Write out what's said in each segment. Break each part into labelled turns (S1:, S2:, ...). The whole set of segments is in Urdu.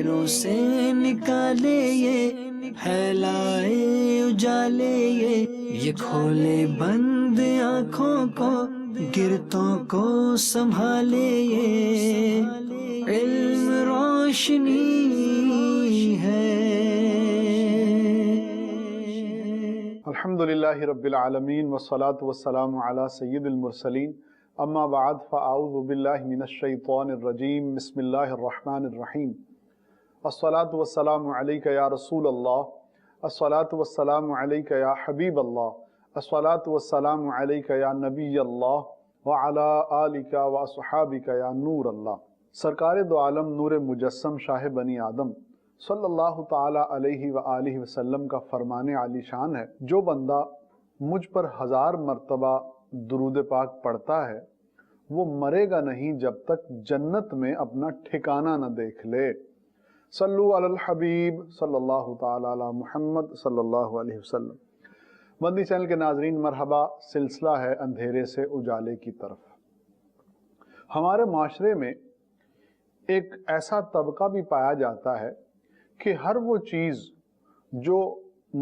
S1: اندھیروں سے نکالے یہ پھیلائے اجالے یہ کھولے بند آنکھوں کو گرتوں کو سنبھالے یہ علم روشنی ہے۔
S2: الحمدللہ رب العالمین والصلاة والسلام علی سید المرسلین، اما بعد فاعوذ باللہ من الشیطان الرجیم، بسم اللہ الرحمن الرحیم۔ الصلاة والسلام علیک یا رسول اللہ، الصلاة والسلام علیک یا حبیب اللہ، الصلاة والسلام علیک یا نبی اللہ وعلی آلک واصحابک یا نور اللہ۔ سرکار دو عالم نور مجسم شاہ بنی آدم صلی اللہ تعالی علیہ وآلہ وسلم کا فرمان عالی شان ہے، جو بندہ مجھ پر 1000 مرتبہ درود پاک پڑھتا ہے وہ مرے گا نہیں جب تک جنت میں اپنا ٹھکانہ نہ دیکھ لے۔ صلو علی الحبیب صلی اللہ تعالی علی محمد صلی اللہ علیہ وسلم۔ مدنی چینل کے ناظرین، مرحبا، سلسلہ ہے اندھیرے سے اجالے کی طرف۔ ہمارے معاشرے میں ایک ایسا طبقہ بھی پایا جاتا ہے کہ ہر وہ چیز جو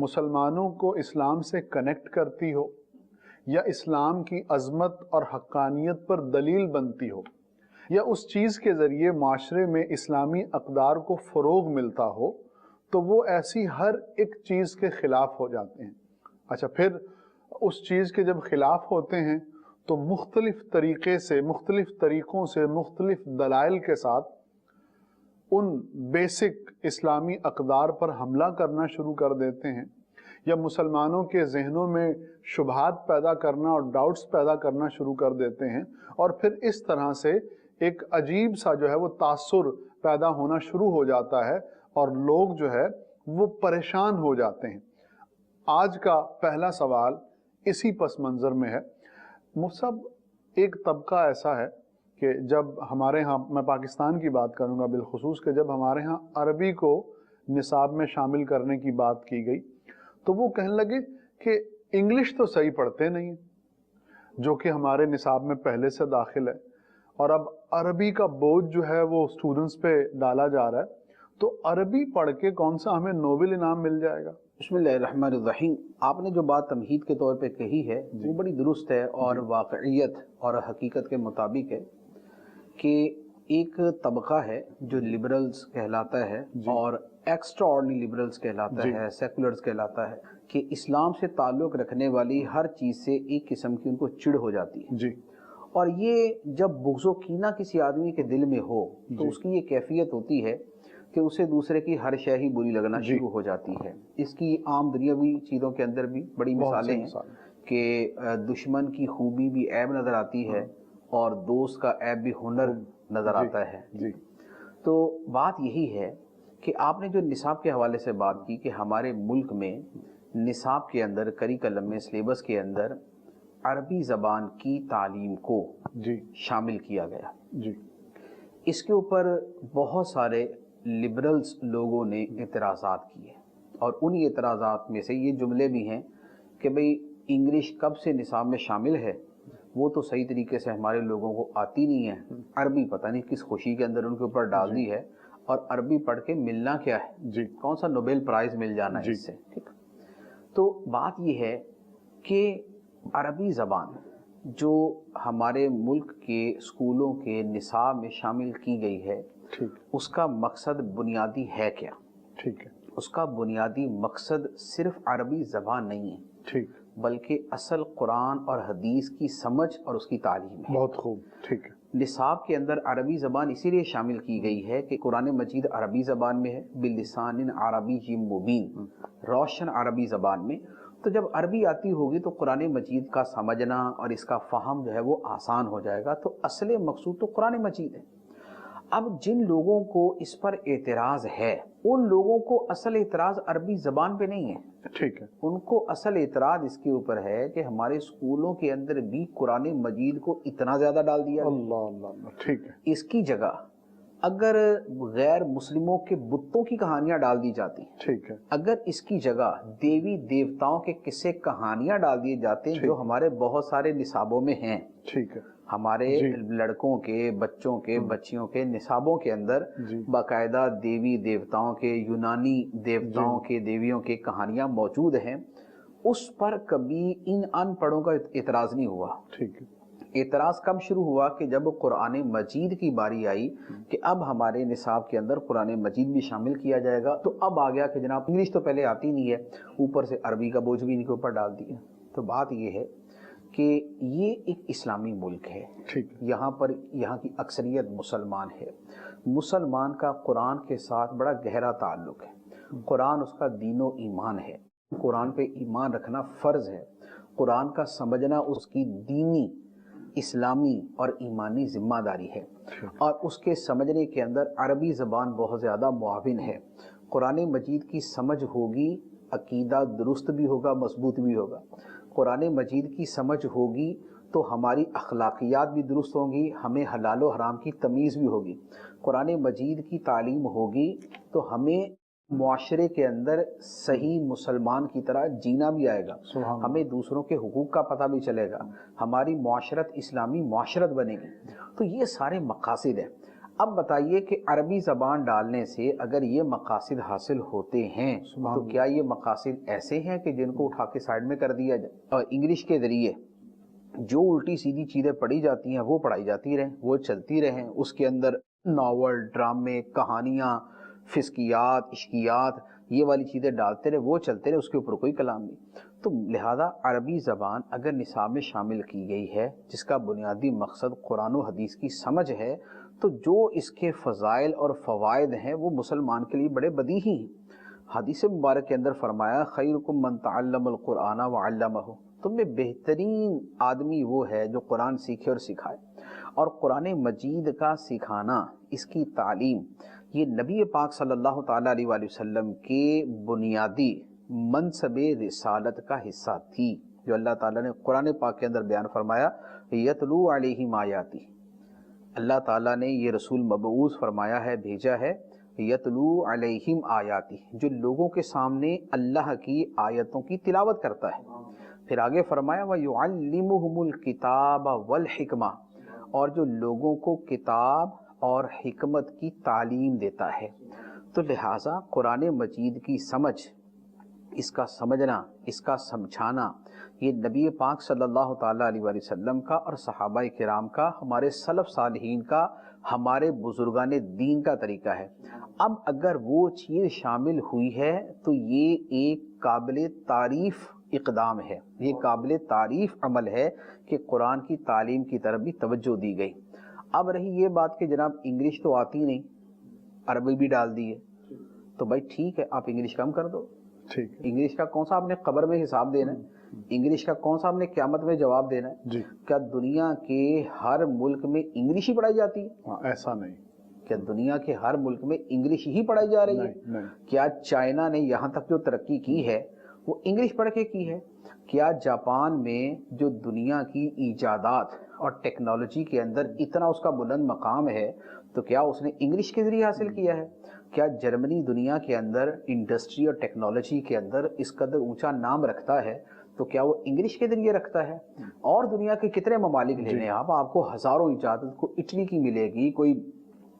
S2: مسلمانوں کو اسلام سے کنیکٹ کرتی ہو یا اسلام کی عظمت اور حقانیت پر دلیل بنتی ہو یا اس چیز کے ذریعے معاشرے میں اسلامی اقدار کو فروغ ملتا ہو تو وہ ایسی ہر ایک چیز کے خلاف ہو جاتے ہیں۔ اچھا، پھر اس چیز کے جب خلاف ہوتے ہیں تو مختلف طریقے سے، مختلف طریقوں سے، مختلف دلائل کے ساتھ ان بیسک اسلامی اقدار پر حملہ کرنا شروع کر دیتے ہیں یا مسلمانوں کے ذہنوں میں شبہات پیدا کرنا اور ڈاؤٹس پیدا کرنا شروع کر دیتے ہیں، اور پھر اس طرح سے ایک عجیب سا جو ہے وہ تاثر پیدا ہونا شروع ہو جاتا ہے اور لوگ جو ہے وہ پریشان ہو جاتے ہیں۔ آج کا پہلا سوال اسی پس منظر میں ہے۔ مفتی صاحب، ایک طبقہ ایسا ہے کہ جب ہمارے ہاں، میں پاکستان کی بات کروں گا بالخصوص، کہ جب ہمارے ہاں عربی کو نصاب میں شامل کرنے کی بات کی گئی تو وہ کہنے لگے کہ انگلش تو صحیح پڑھتے نہیں ہیں، جو کہ ہمارے نصاب میں پہلے سے داخل ہے، اور اب عربی کا بوجھ جو ہے وہ اسٹوڈنٹس پہ ڈالا جا رہا ہے، تو عربی پڑھ کے کون سا ہمیں نوبل انعام مل جائے گا؟
S3: بسم اللہ الرحمن الرحیم۔ آپ نے جو بات تمہید کے طور پہ کہی ہے وہ بڑی درست ہے اور واقعیت اور حقیقت کے مطابق ہے کہ ایک طبقہ ہے جو لبرلز کہلاتا ہے اور ایکسٹرا آرڈنری لبرلز کہلاتا ہے، سیکولرز کہلاتا ہے، کہ اسلام سے تعلق رکھنے والی ہر چیز سے ایک قسم کی ان کو چڑ ہو جاتی ہے، اور یہ جب بغض و کینہ کسی آدمی کے دل میں ہو تو اس کی یہ کیفیت ہوتی ہے کہ اسے دوسرے کی ہر شے ہی بری لگنا شروع ہو جاتی ہے۔ اس کی عام دنیاوی چیزوں کے اندر بھی بڑی مثالیں ہیں کہ دشمن کی خوبی بھی عیب نظر آتی ہے اور دوست کا عیب بھی ہنر نظر آتا ہے۔ تو بات یہی ہے کہ آپ نے جو نصاب کے حوالے سے بات کی کہ ہمارے ملک میں نصاب کے اندر، کریکلم میں، سلیبس کے اندر عربی زبان کی تعلیم کو شامل کیا گیا، اس کے اوپر بہت سارے لبرلز لوگوں نے اعتراضات کیے، اور ان اعتراضات میں سے یہ جملے بھی ہیں کہ بھئی انگلش کب سے نصاب میں شامل ہے، وہ تو صحیح طریقے سے ہمارے لوگوں کو آتی نہیں ہے، عربی پتہ نہیں کس خوشی کے اندر ان کے اوپر ڈال دی ہے، اور عربی پڑھ کے ملنا کیا ہے، کون سا نوبل پرائز مل جانا ہے اس سے۔ ٹھیک، تو بات یہ ہے کہ عربی زبان جو ہمارے ملک کے اسکولوں کے نصاب میں شامل کی گئی ہے، اس کا مقصد بنیادی ہے کیا؟ اس کا بنیادی مقصد صرف عربی زبان نہیں ہے، بلکہ اصل قرآن اور حدیث کی سمجھ اور اس کی تعلیم ہے۔
S2: بہت خوب، ٹھیک ہے۔
S3: نصاب کے اندر عربی زبان اسی لیے شامل کی گئی ہے کہ قرآن مجید عربی زبان میں ہے، بلسان عربی مبین، روشن عربی زبان میں، تو جب عربی آتی ہوگی تو قرآن مجید کا سمجھنا اور اس کا فہم جو ہے وہ آسان ہو جائے گا۔ تو اصل مقصود تو قرآن مجید ہے۔ اب جن لوگوں کو اس پر اعتراض ہے، ان لوگوں کو اصل اعتراض عربی زبان پہ نہیں ہے،
S2: ٹھیک ہے،
S3: ان کو اصل اعتراض اس کے اوپر ہے کہ ہمارے اسکولوں کے اندر بھی قرآن مجید کو اتنا زیادہ ڈال دیا،
S2: اللہ، ٹھیک ہے،
S3: اس کی جگہ اگر غیر مسلموں کے بتوں کی کہانیاں ڈال دی جاتی،
S2: ٹھیک ہے،
S3: اگر اس کی جگہ دیوی دیوتاؤں کے قصے کہانیاں ڈال دیے جاتے ہیں جو ہمارے بہت سارے نصابوں میں ہیں،
S2: ٹھیک ہے،
S3: ہمارے لڑکوں کے، بچوں کے، بچیوں کے نصابوں کے اندر باقاعدہ دیوی دیوتاؤں کے، یونانی دیوتاؤں کے، دیویوں کے کہانیاں موجود ہیں، اس پر کبھی ان ان پڑھوں کا اعتراض نہیں ہوا۔
S2: ٹھیک ہے۔
S3: اعتراض کب شروع ہوا کہ جب قرآن مجید کی باری آئی کہ اب ہمارے نصاب کے اندر قرآن مجید بھی شامل کیا جائے گا، تو اب آ گیا کہ جناب انگلش تو پہلے آتی نہیں ہے، اوپر سے عربی کا بوجھ بھی ان کے اوپر ڈال دیا۔ تو بات یہ ہے کہ یہ ایک اسلامی ملک ہے، یہاں پر یہاں کی اکثریت مسلمان ہے، مسلمان کا قرآن کے ساتھ بڑا گہرا تعلق ہے، قرآن اس کا دین و ایمان ہے، قرآن پہ ایمان رکھنا فرض ہے، قرآن کا سمجھنا اس کی دینی، اسلامی اور ایمانی ذمہ داری ہے، اور اس کے سمجھنے کے اندر عربی زبان بہت زیادہ معاون ہے۔ قرآن مجید کی سمجھ ہوگی، عقیدہ درست بھی ہوگا، مضبوط بھی ہوگا۔ قرآن مجید کی سمجھ ہوگی تو ہماری اخلاقیات بھی درست ہوں گی، ہمیں حلال و حرام کی تمیز بھی ہوگی۔ قرآن مجید کی تعلیم ہوگی تو ہمیں معاشرے کے اندر صحیح مسلمان کی طرح جینا بھی آئے گا، ہمیں دوسروں کے حقوق کا پتہ بھی چلے گا، ہماری معاشرت اسلامی معاشرت بنے گی۔ تو یہ سارے مقاصد ہیں۔ اب بتائیے کہ عربی زبان ڈالنے سے اگر یہ مقاصد حاصل ہوتے ہیں تو کیا یہ مقاصد ایسے ہیں کہ جن کو اٹھا کے سائڈ میں کر دیا جائے اور انگلش کے ذریعے جو الٹی سیدھی چیزیں پڑھی جاتی ہیں وہ پڑھائی جاتی رہیں، وہ چلتی رہیں، اس کے اندر ناول، ڈرامے، کہانیاں، فسقیات، عشقیات، یہ والی چیزیں ڈالتے رہے، وہ چلتے رہے، اس کے اوپر کوئی کلام نہیں؟ تو لہذا عربی زبان اگر نصاب میں شامل کی گئی ہے جس کا بنیادی مقصد قرآن و حدیث کی سمجھ ہے، تو جو اس کے فضائل اور فوائد ہیں وہ مسلمان کے لیے بڑے بدیہی ہیں۔ حدیث مبارک کے اندر فرمایا خیرکم من تعلم القرآن وعلمہ، تم میں بہترین آدمی وہ ہے جو قرآن سیکھے اور سکھائے۔ اور قرآن مجید کا سکھانا، اس کی تعلیم، یہ نبی پاک صلی اللہ تعالیٰ علیہ وآلہ وسلم کے بنیادی منصب رسالت کا حصہ تھی، جو اللہ تعالیٰ نے قرآن پاک کے اندر بیان فرمایا یتلو علیہم آیاتی۔ اللہ تعالیٰ نے یہ رسول مبعوث فرمایا ہے، بھیجا ہے، یتلو علیہم آیاتی، جو لوگوں کے سامنے اللہ کی آیتوں کی تلاوت کرتا ہے۔ پھر آگے فرمایا وَيُعَلِّمُهُمُ الْكِتَابَ وَالْحِكْمَةَ، اور جو لوگوں کو کتاب اور حکمت کی تعلیم دیتا ہے۔ تو لہٰذا قرآن مجید کی سمجھ، اس کا سمجھنا، اس کا سمجھانا، یہ نبی پاک صلی اللہ تعالیٰ علیہ وآلہ وسلم کا اور صحابہ کرام کا، ہمارے سلف صالحین کا، ہمارے بزرگان دین کا طریقہ ہے۔ اب اگر وہ چیز شامل ہوئی ہے تو یہ ایک قابل تعریف اقدام ہے، یہ قابل تعریف عمل ہے کہ قرآن کی تعلیم کی طرف بھی توجہ دی گئی۔ اب رہی یہ بات کہ جناب انگلش تو آتی نہیں، عربی بھی ڈال دی ہے، تو بھائی ٹھیک ہے، آپ انگلش کم کر دو۔ انگلش کا کون سا آپ نے قبر میں حساب دینا ہے؟ انگلش کا کون سا آپ نے قیامت میں جواب دینا ہے؟ کیا دنیا کے ہر ملک میں انگلش ہی پڑھائی جاتی ہے؟
S2: ایسا نہیں۔
S3: کیا دنیا کے ہر ملک میں انگلش ہی پڑھائی جا رہی ہے؟ کیا چائنا نے یہاں تک جو ترقی کی ہے وہ انگلش پڑھ کے کی ہے؟ کیا جاپان میں جو دنیا کی ایجادات اور ٹیکنالوجی کے اندر اتنا اس کا بلند مقام ہے تو کیا اس نے انگلش کے ذریعے حاصل کیا ہے؟ کیا جرمنی دنیا کے اندر انڈسٹری اور ٹیکنالوجی کے اندر اس قدر اونچا نام رکھتا ہے تو کیا وہ انگلش کے ذریعے رکھتا ہے؟ اور دنیا کے کتنے ممالک لے لیں آپ کو ہزاروں ایجادات، کوئی اٹلی کی ملے گی، کوئی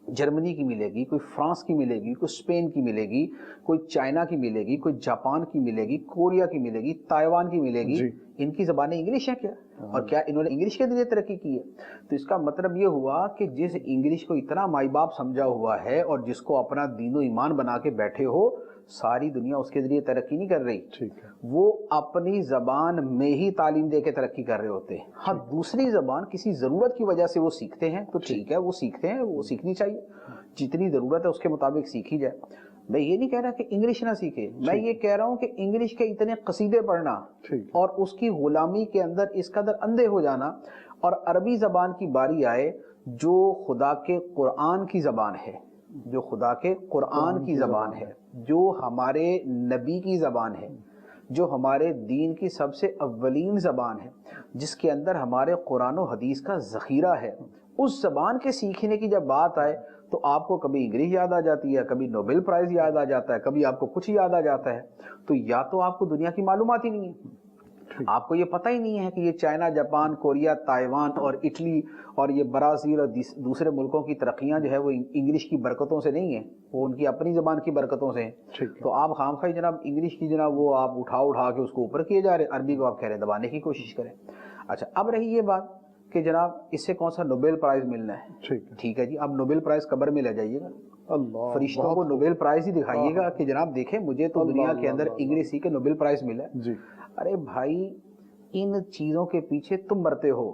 S3: جرمنی کی ملے گی، کوئی فرانس کی ملے گی، کوئی اسپین کی ملے گی، کوئی چائنا کی ملے گی، کوئی جاپان کی ملے گی، کوریا کی ملے گی، تائیوان کی ملے گی۔ ان کی زبانیں انگلش ہیں کیا؟ اور کیا انہوں نے انگلش کے ذریعے ترقی کی ہے؟ تو اس کا مطلب یہ ہوا کہ جس انگلش کو اتنا مائی باپ سمجھا ہوا ہے اور جس کو اپنا دین و ایمان بنا کے بیٹھے ہو، ساری دنیا اس کے ذریعے ترقی نہیں کر رہی، وہ اپنی زبان میں ہی تعلیم دے کے ترقی کر رہے ہوتے ہیں۔ ہاں دوسری زبان کسی ضرورت کی وجہ سے وہ سیکھتے ہیں تو ٹھیک ہے، وہ سیکھتے ہیں، وہ سیکھنی چاہیے، جتنی ضرورت ہے اس کے مطابق سیکھی جائے۔ میں یہ نہیں کہہ رہا کہ انگلش نہ سیکھے، میں یہ کہہ رہا ہوں کہ انگلش کے اتنے قصیدے پڑھنا اور اس کی غلامی کے اندر اس قدر اندھے ہو جانا، اور عربی زبان کی باری آئے جو خدا کے قرآن کی زبان ہے، جو خدا کے قرآن کی زبان ہے، جو ہمارے نبی کی زبان ہے، جو ہمارے دین کی سب سے اولین زبان ہے، جس کے اندر ہمارے قرآن و حدیث کا ذخیرہ ہے، اس زبان کے سیکھنے کی جب بات آئے تو آپ کو کبھی انگلش یاد آ جاتی ہے، کبھی نوبل پرائز یاد آ جاتا ہے، کبھی آپ کو کچھ یاد آ جاتا ہے، تو یا تو آپ کو دنیا کی معلومات ہی نہیں ہے، آپ کو یہ پتہ ہی نہیں ہے کہ یہ چائنا، جاپان، کوریا، تائیوان اور اٹلی اور یہ برازیل اور دوسرے ملکوں کی ترقیاں جو ہے وہ انگلش کی برکتوں سے نہیں ہیں، وہ ان کی اپنی زبان کی برکتوں سے ہیں۔ تو آپ خامخواہ جناب انگلش کی جناب وہ آپ اٹھا کے اس کو اوپر کیے جا رہے، عربی کو آپ کہہ رہے ہیں دبانے کی کوشش کریں۔ اچھا، اب رہی یہ بات کہ جناب اس سے کون سا نوبل پرائز ملنا ہے؟ ٹھیک ہے جی، اب نوبل پرائز قبر میں لے جائیے گا، فرشتوں کو نوبل پرائز ہی دکھائیے گا کہ جناب دیکھیں مجھے تو دنیا کے اندر انگریزی کے نوبل پرائز ملا ہے۔ ارے بھائی، ان چیزوں کے پیچھے تم مرتے ہو،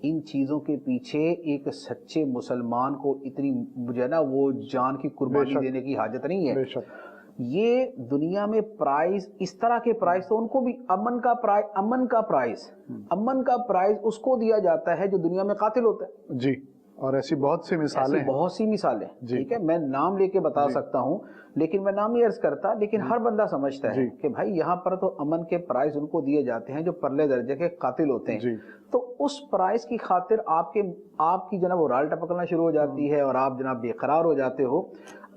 S3: ان چیزوں کے پیچھے ایک سچے مسلمان کو اتنی جو ہے نا وہ جان کی قربانی دینے کی حاجت نہیں ہے۔ یہ دنیا میں پرائز، اس طرح کے پرائز تو ان کو بھی امن کا پرائز اس کو دیا جاتا ہے جو دنیا میں قاتل ہوتا ہے
S2: جی، اور ایسی بہت سی مثالیں
S3: ٹھیک ہے، میں نام لے کے بتا سکتا ہوں لیکن میں نام نہیں عرض کرتا، لیکن ہر بندہ سمجھتا ہے کہ بھائی یہاں پر تو امن کے پرائز ان کو دیے جاتے ہیں جو پرلے درجے کے قاتل ہوتے ہیں۔ تو اس پرائز کی خاطر آپ کی جناب رال ٹپکنا شروع ہو جاتی ہے اور آپ جناب بے قرار ہو جاتے ہو۔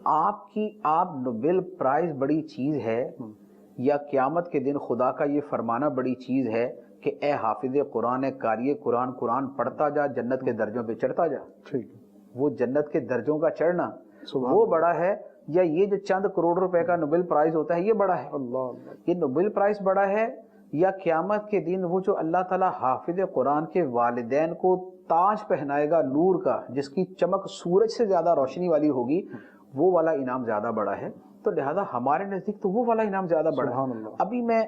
S3: آپ نوبل پرائز بڑی چیز ہے یا قیامت کے دن خدا کا یہ فرمانا بڑی چیز ہے کہ اے حافظ قرآن، قاری قرآن پڑھتا جا، جنت کے درجوں پہ چڑھتا جا۔ وہ جنت کے درجوں کا چڑھنا وہ بڑا ہے یا یہ جو چند کروڑ روپے کا نوبل پرائز ہوتا ہے یہ بڑا ہے؟ یہ نوبل پرائز بڑا ہے یا قیامت کے دن وہ جو اللہ تعالیٰ حافظ قرآن کے والدین کو تاج پہنائے گا نور کا، جس کی چمک سورج سے زیادہ روشنی والی ہوگی، وہ والا انعام زیادہ بڑا ہے؟ تو لہذا ہمارے نزدیک تو وہ والا انعام زیادہ بڑا ہے۔ ابھی میں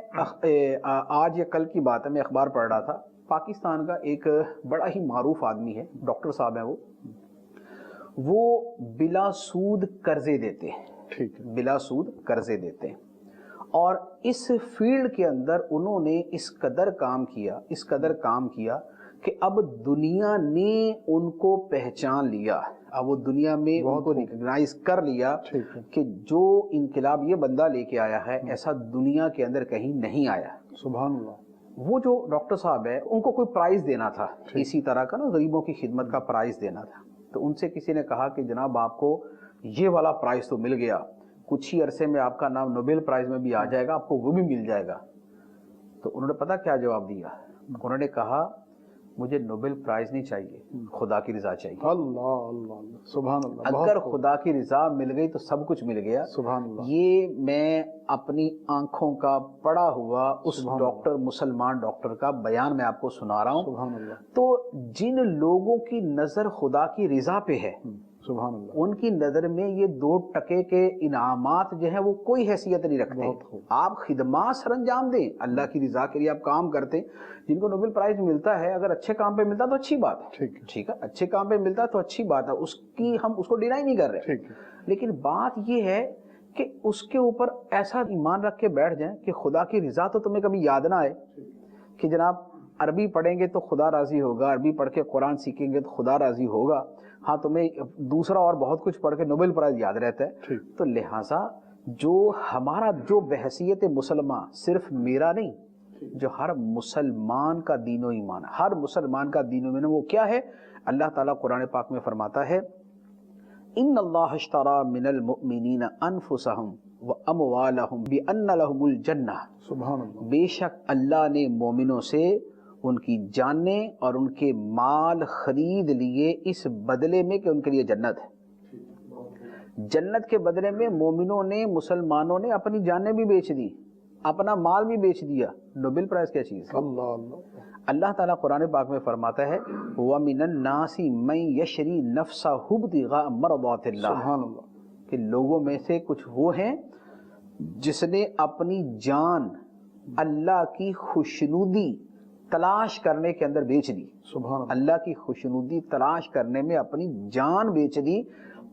S3: آج یا کل کی بات ہے، میں اخبار پڑھ رہا تھا، پاکستان کا ایک بڑا ہی معروف آدمی ہے، ڈاکٹر صاحب ہیں، وہ بلا سود قرضے دیتے ہیں، بلا سود قرضے دیتے ہیں، اور اس فیلڈ کے اندر انہوں نے اس قدر کام کیا کہ اب دنیا نے ان کو پہچان لیا، اب وہ دنیا میں ان کو ریکگنائز کر لیا کہ جو انقلاب یہ بندہ لے کے آیا ہے ایسا دنیا کے اندر کہیں نہیں آیا۔
S2: سبحان اللہ۔
S3: وہ جو ڈاکٹر صاحب ہے ان کو کوئی پرائز دینا تھا، اسی طرح کا نا غریبوں کی خدمت کا پرائز دینا تھا، تو ان سے کسی نے کہا کہ جناب آپ کو یہ والا پرائز تو مل گیا، کچھ ہی عرصے میں آپ کا نام نوبل پرائز میں بھی آ جائے گا، آپ کو وہ بھی مل جائے گا۔ تو انہوں نے پتہ کیا جواب دیا؟ انہوں نے کہا مجھے نوبل پرائز نہیں چاہیے، خدا کی رضا چاہیے۔
S2: اللہ اللہ، سبحان اللہ۔
S3: اگر خدا کی رضا مل گئی تو سب کچھ مل گیا۔
S2: سبحان اللہ۔
S3: یہ میں اپنی آنکھوں کا پڑا ہوا اس ڈاکٹر، مسلمان ڈاکٹر کا بیان میں آپ کو سنا رہا ہوں۔
S2: سبحان اللہ۔
S3: تو جن لوگوں کی نظر خدا کی رضا پہ ہے،
S2: سبحان اللہ،
S3: ان کی نظر میں یہ 2 ٹکے کے انعامات جو ہیں وہ کوئی حیثیت نہیں رکھتے۔ آپ خدمات سر انجام دیں، اللہ کی رضا کے لیے آپ کام کرتے، جن کو نوبل پرائز ملتا ہے اگر اچھے کام پہ ملتا تو اچھی بات ہے، ٹھیک ہے، اچھے کام پہ ملتا تو اچھی بات ہے، ہم اس کو ڈینائی نہیں کر رہے، لیکن بات یہ ہے کہ اس کے اوپر ایسا ایمان رکھ کے بیٹھ جائیں کہ خدا کی رضا تو تمہیں کبھی یاد نہ آئے کہ جناب عربی پڑھیں گے تو خدا راضی ہوگا، عربی پڑھ کے قرآن سیکھیں گے تو خدا راضی ہوگا، ہاں تمہیں دوسرا اور بہت کچھ پڑھ کے نوبل پرائز یاد رہتا ہے۔ تو لہٰذا جو بحثیت مسلمان، صرف میرا نہیں، جو ہر مسلمان کا دین و ایمان، ہر مسلمان کا دین و ایمان وہ کیا ہے؟ اللہ تعالیٰ قرآن پاک میں فرماتا ہے ان اللہ اشترى من المؤمنین انفسهم واموالهم بان لهم الجنہ،
S2: سبحان اللہ،
S3: بے شک اللہ نے مومنوں سے ان کی جانیں اور ان کے مال خرید لیے اس بدلے میں کہ ان کے لیے جنت ہے۔ جنت کے بدلے میں مومنوں نے، مسلمانوں نے اپنی جانیں بھی بیچ دی، اپنا مال بھی بیچ دیا۔ نوبل پرائز کیا چیز ہے؟
S2: اللہ اللہ۔
S3: اللہ تعالیٰ قرآن پاک میں فرماتا ہے وَمِنَ النَّاسِ مَن يَشْرِي نَفْسَهُ ابْتِغَاءَ مَرْضَاتِ اللَّهِ،
S2: سبحان اللہ،
S3: کہ لوگوں میں سے کچھ وہ ہیں جس نے اپنی جان اللہ کی خوشنودی تلاش کرنے کے اندر بیچ دی،
S2: سبحان اللہ،
S3: اللہ کی خوشنودی تلاش کرنے میں اپنی جان بیچ دی۔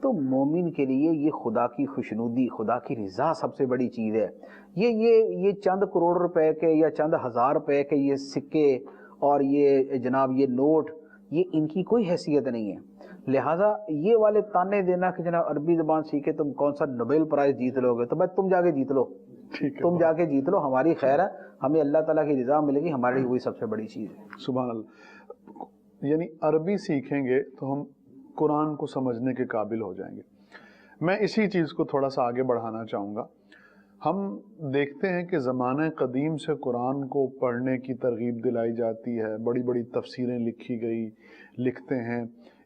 S3: تو مومن کے لیے یہ خدا کی خوشنودی، خدا کی رضا سب سے بڑی چیز ہے۔ یہ چند کروڑ روپے کے یا چند ہزار روپے کے یہ سکے اور یہ جناب یہ نوٹ، یہ ان کی کوئی حیثیت نہیں ہے۔ لہٰذا یہ والے تانے دینا کہ جناب عربی زبان سیکھے تم کون سا نوبل پرائز جیت لو گے، تو بھائی تم جا کے جیت لو، تم جا کے جیت لو، ہماری خیر ہے، ہمیں اللہ تعالیٰ کی رضا ملے گی، ہمارے لیے وہی سب سے بڑی چیز ہے۔
S2: سبحان اللہ۔ یعنی عربی سیکھیں گے تو ہم قرآن کو سمجھنے کے قابل ہو جائیں گے۔ میں اسی چیز کو تھوڑا سا آگے بڑھانا چاہوں گا۔ ہم دیکھتے ہیں کہ زمانہ قدیم سے قرآن کو پڑھنے کی ترغیب دلائی جاتی ہے، بڑی بڑی تفسیریں لکھتے ہیں۔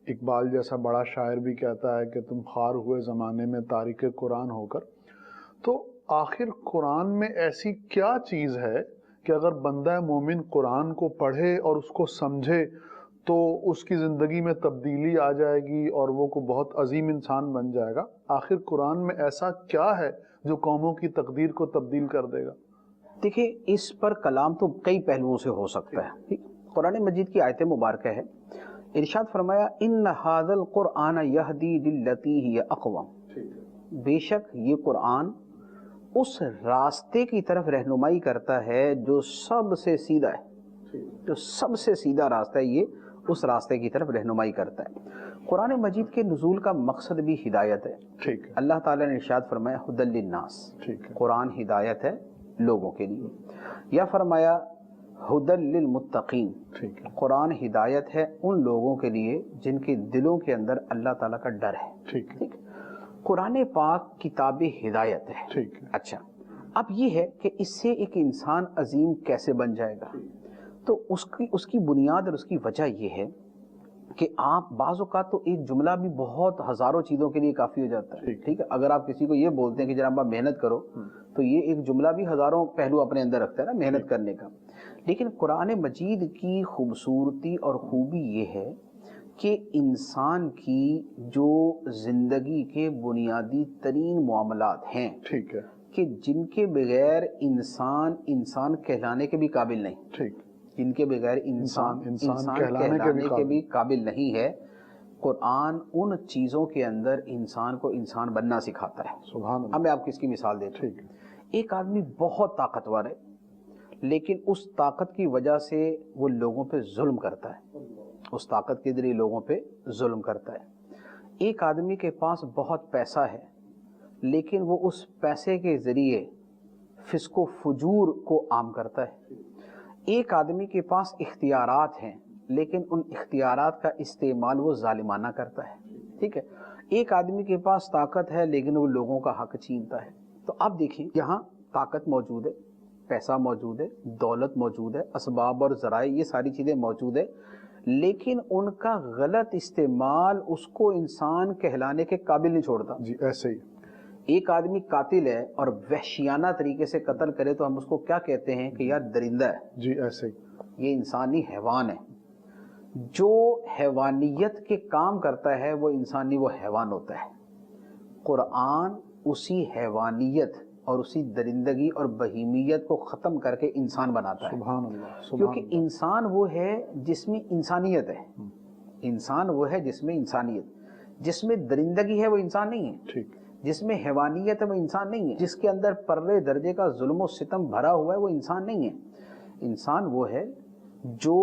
S2: اقبال جیسا بڑا شاعر بھی کہتا ہے کہ تم خوار ہوئے زمانے میں تارک قرآن ہو کر۔ تو آخر قرآن میں ایسی کیا چیز ہے کہ اگر بندہ مومن قرآن کو پڑھے اور اس کو سمجھے تو اس کی زندگی میں تبدیلی آ جائے گی اور وہ کو بہت عظیم انسان بن جائے گا؟ آخر قرآن میں ایسا کیا ہے جو قوموں کی تقدیر کو تبدیل کر دے گا؟
S3: دیکھیں، اس پر کلام تو کئی پہلوؤں سے ہو سکتا ہے۔ قرآن مجید کی آیت مبارکہ ہے، ارشاد فرمایا ان ھذا القرآن یہدی للتی ہی اقوم، بے شک یہ قرآن اس راستے کی طرف رہنمائی کرتا ہے جو سب سے سیدھا ہے، جو سب سے سیدھا راستہ ہے، یہ اس راستے کی طرف رہنمائی کرتا ہے۔ قرآن مجید کے نزول کا مقصد بھی ہدایت ہے۔
S2: ٹھیک ہے،
S3: اللہ تعالیٰ نے ارشاد فرمایا ھدی للناس،
S2: ٹھیک ہے،
S3: قرآن ہدایت ہے لوگوں کے لیے، یا فرمایا ھدی للمتقین،
S2: ٹھیک ہے،
S3: قرآن ہدایت ہے ان لوگوں کے لیے جن کے دلوں کے اندر اللہ تعالیٰ کا ڈر ہے۔
S2: ٹھیک ہے،
S3: ٹھیک، قرآن پاک کتاب ہدایت ہے۔
S2: ٹھیک ہے،
S3: اچھا، اب یہ ہے کہ اس سے ایک انسان عظیم کیسے بن جائے گا؟ تو اس کی بنیاد اور اس کی وجہ یہ ہے کہ آپ بعض اوقات تو ایک جملہ بھی بہت ہزاروں چیزوں کے لیے کافی ہو جاتا ہے۔ ٹھیک ہے، اگر آپ کسی کو یہ بولتے ہیں کہ جناب آپ محنت کرو، تو یہ ایک جملہ بھی ہزاروں پہلو اپنے اندر رکھتا ہے نا محنت کرنے کا۔ لیکن قرآن مجید کی خوبصورتی اور خوبی یہ ہے کہ انسان کی جو زندگی کے بنیادی ترین معاملات ہیں،
S2: ٹھیک ہے،
S3: کہ جن کے بغیر انسان کہلانے کے بھی قابل نہیں،
S2: ٹھیک،
S3: جن کے بغیر انسان
S2: کہلانے کے بھی
S3: قابل نہیں ہے، قرآن ان چیزوں کے اندر انسان کو انسان بننا سکھاتا ہے۔
S2: سبحان
S3: اب
S2: اللہ،
S3: میں آپ کو اس کی مثال دیتا ہوں۔
S2: ٹھیک ہے،
S3: ایک آدمی بہت طاقتور ہے، لیکن اس طاقت کی وجہ سے وہ لوگوں پہ ظلم کرتا ہے، اس طاقت کے ذریعے لوگوں پہ ظلم کرتا ہے۔ ایک آدمی کے پاس بہت پیسہ ہے، لیکن وہ اس پیسے کے ذریعے فسق و فجور کو عام کرتا ہے۔ ایک آدمی کے پاس اختیارات ہیں، لیکن ان اختیارات کا استعمال وہ ظالمانہ کرتا ہے۔ ٹھیک ہے، ایک آدمی کے پاس طاقت ہے لیکن وہ لوگوں کا حق چھینتا ہے۔ تو آپ دیکھیں، یہاں طاقت موجود ہے، پیسہ موجود ہے، دولت موجود ہے، اسباب اور ذرائع یہ ساری چیزیں موجود ہے، لیکن ان کا غلط استعمال اس کو انسان کہلانے کے قابل نہیں چھوڑتا۔
S2: جی ایسے ہی،
S3: ایک آدمی قاتل ہے اور وحشیانہ طریقے سے قتل کرے تو ہم اس کو کیا کہتے ہیں کہ یار درندہ ہے،
S2: جی ایسے ہی،
S3: یہ انسانی حیوان ہے۔ جو حیوانیت کے کام کرتا ہے وہ انسانی وہ حیوان ہوتا ہے۔ قرآن اسی حیوانیت اور اسی درندگی اور بہیمیت کو ختم کر کے انسان بناتا ہے،
S2: سبحان اللہ، سبحان
S3: کیونکہ
S2: اللہ،
S3: انسان وہ ہے جس میں انسانیت ہے، انسان وہ ہے جس میں انسانیت، جس میں درندگی ہے وہ انسان نہیں ہے،
S2: ٹھیک،
S3: جس میں حیوانیت ہے وہ انسان نہیں ہے، جس کے اندر پرلے درجے کا ظلم و ستم بھرا ہوا ہے وہ انسان نہیں ہے۔ انسان وہ ہے جو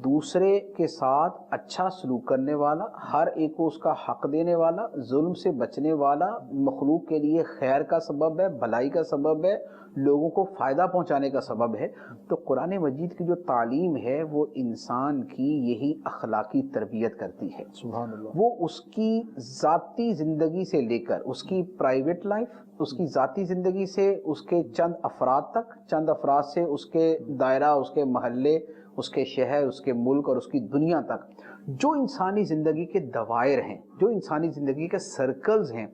S3: دوسرے کے ساتھ اچھا سلوک کرنے والا، ہر ایک کو اس کا حق دینے والا، ظلم سے بچنے والا، مخلوق کے لیے خیر کا سبب ہے، بھلائی کا سبب ہے، لوگوں کو فائدہ پہنچانے کا سبب ہے۔ تو قرآن مجید کی جو تعلیم ہے وہ انسان کی یہی اخلاقی تربیت کرتی ہے۔
S2: سبحان اللہ،
S3: وہ اس کی ذاتی زندگی سے لے کر اس کی پرائیویٹ لائف، اس کی ذاتی زندگی سے اس کے چند افراد تک، چند افراد سے اس کے دائرہ، اس کے محلے، اس کے شہر، اس کے ملک اور اس کی دنیا تک جو انسانی زندگی کے دوائر ہیں، جو انسانی زندگی کے سرکلز ہیں،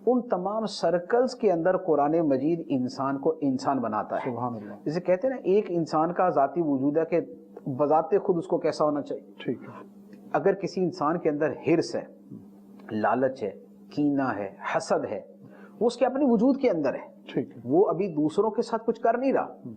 S3: ان تمام سرکلز کے اندر قرآن مجید انسان کو انسان بناتا ہے۔
S2: سبحان اللہ،
S3: جسے کہتے ہیں نا، ایک انسان کا ذاتی وجود ہے کہ بذات خود اس کو کیسا ہونا چاہیے۔
S2: ٹھیک ہے،
S3: اگر کسی انسان کے اندر حرص ہے، لالچ ہے، کینہ ہے، حسد ہے، وہ اس کے اپنے وجود کے اندر ہے،
S2: ٹھیک ہے،
S3: وہ ابھی دوسروں کے ساتھ کچھ کر نہیں رہا،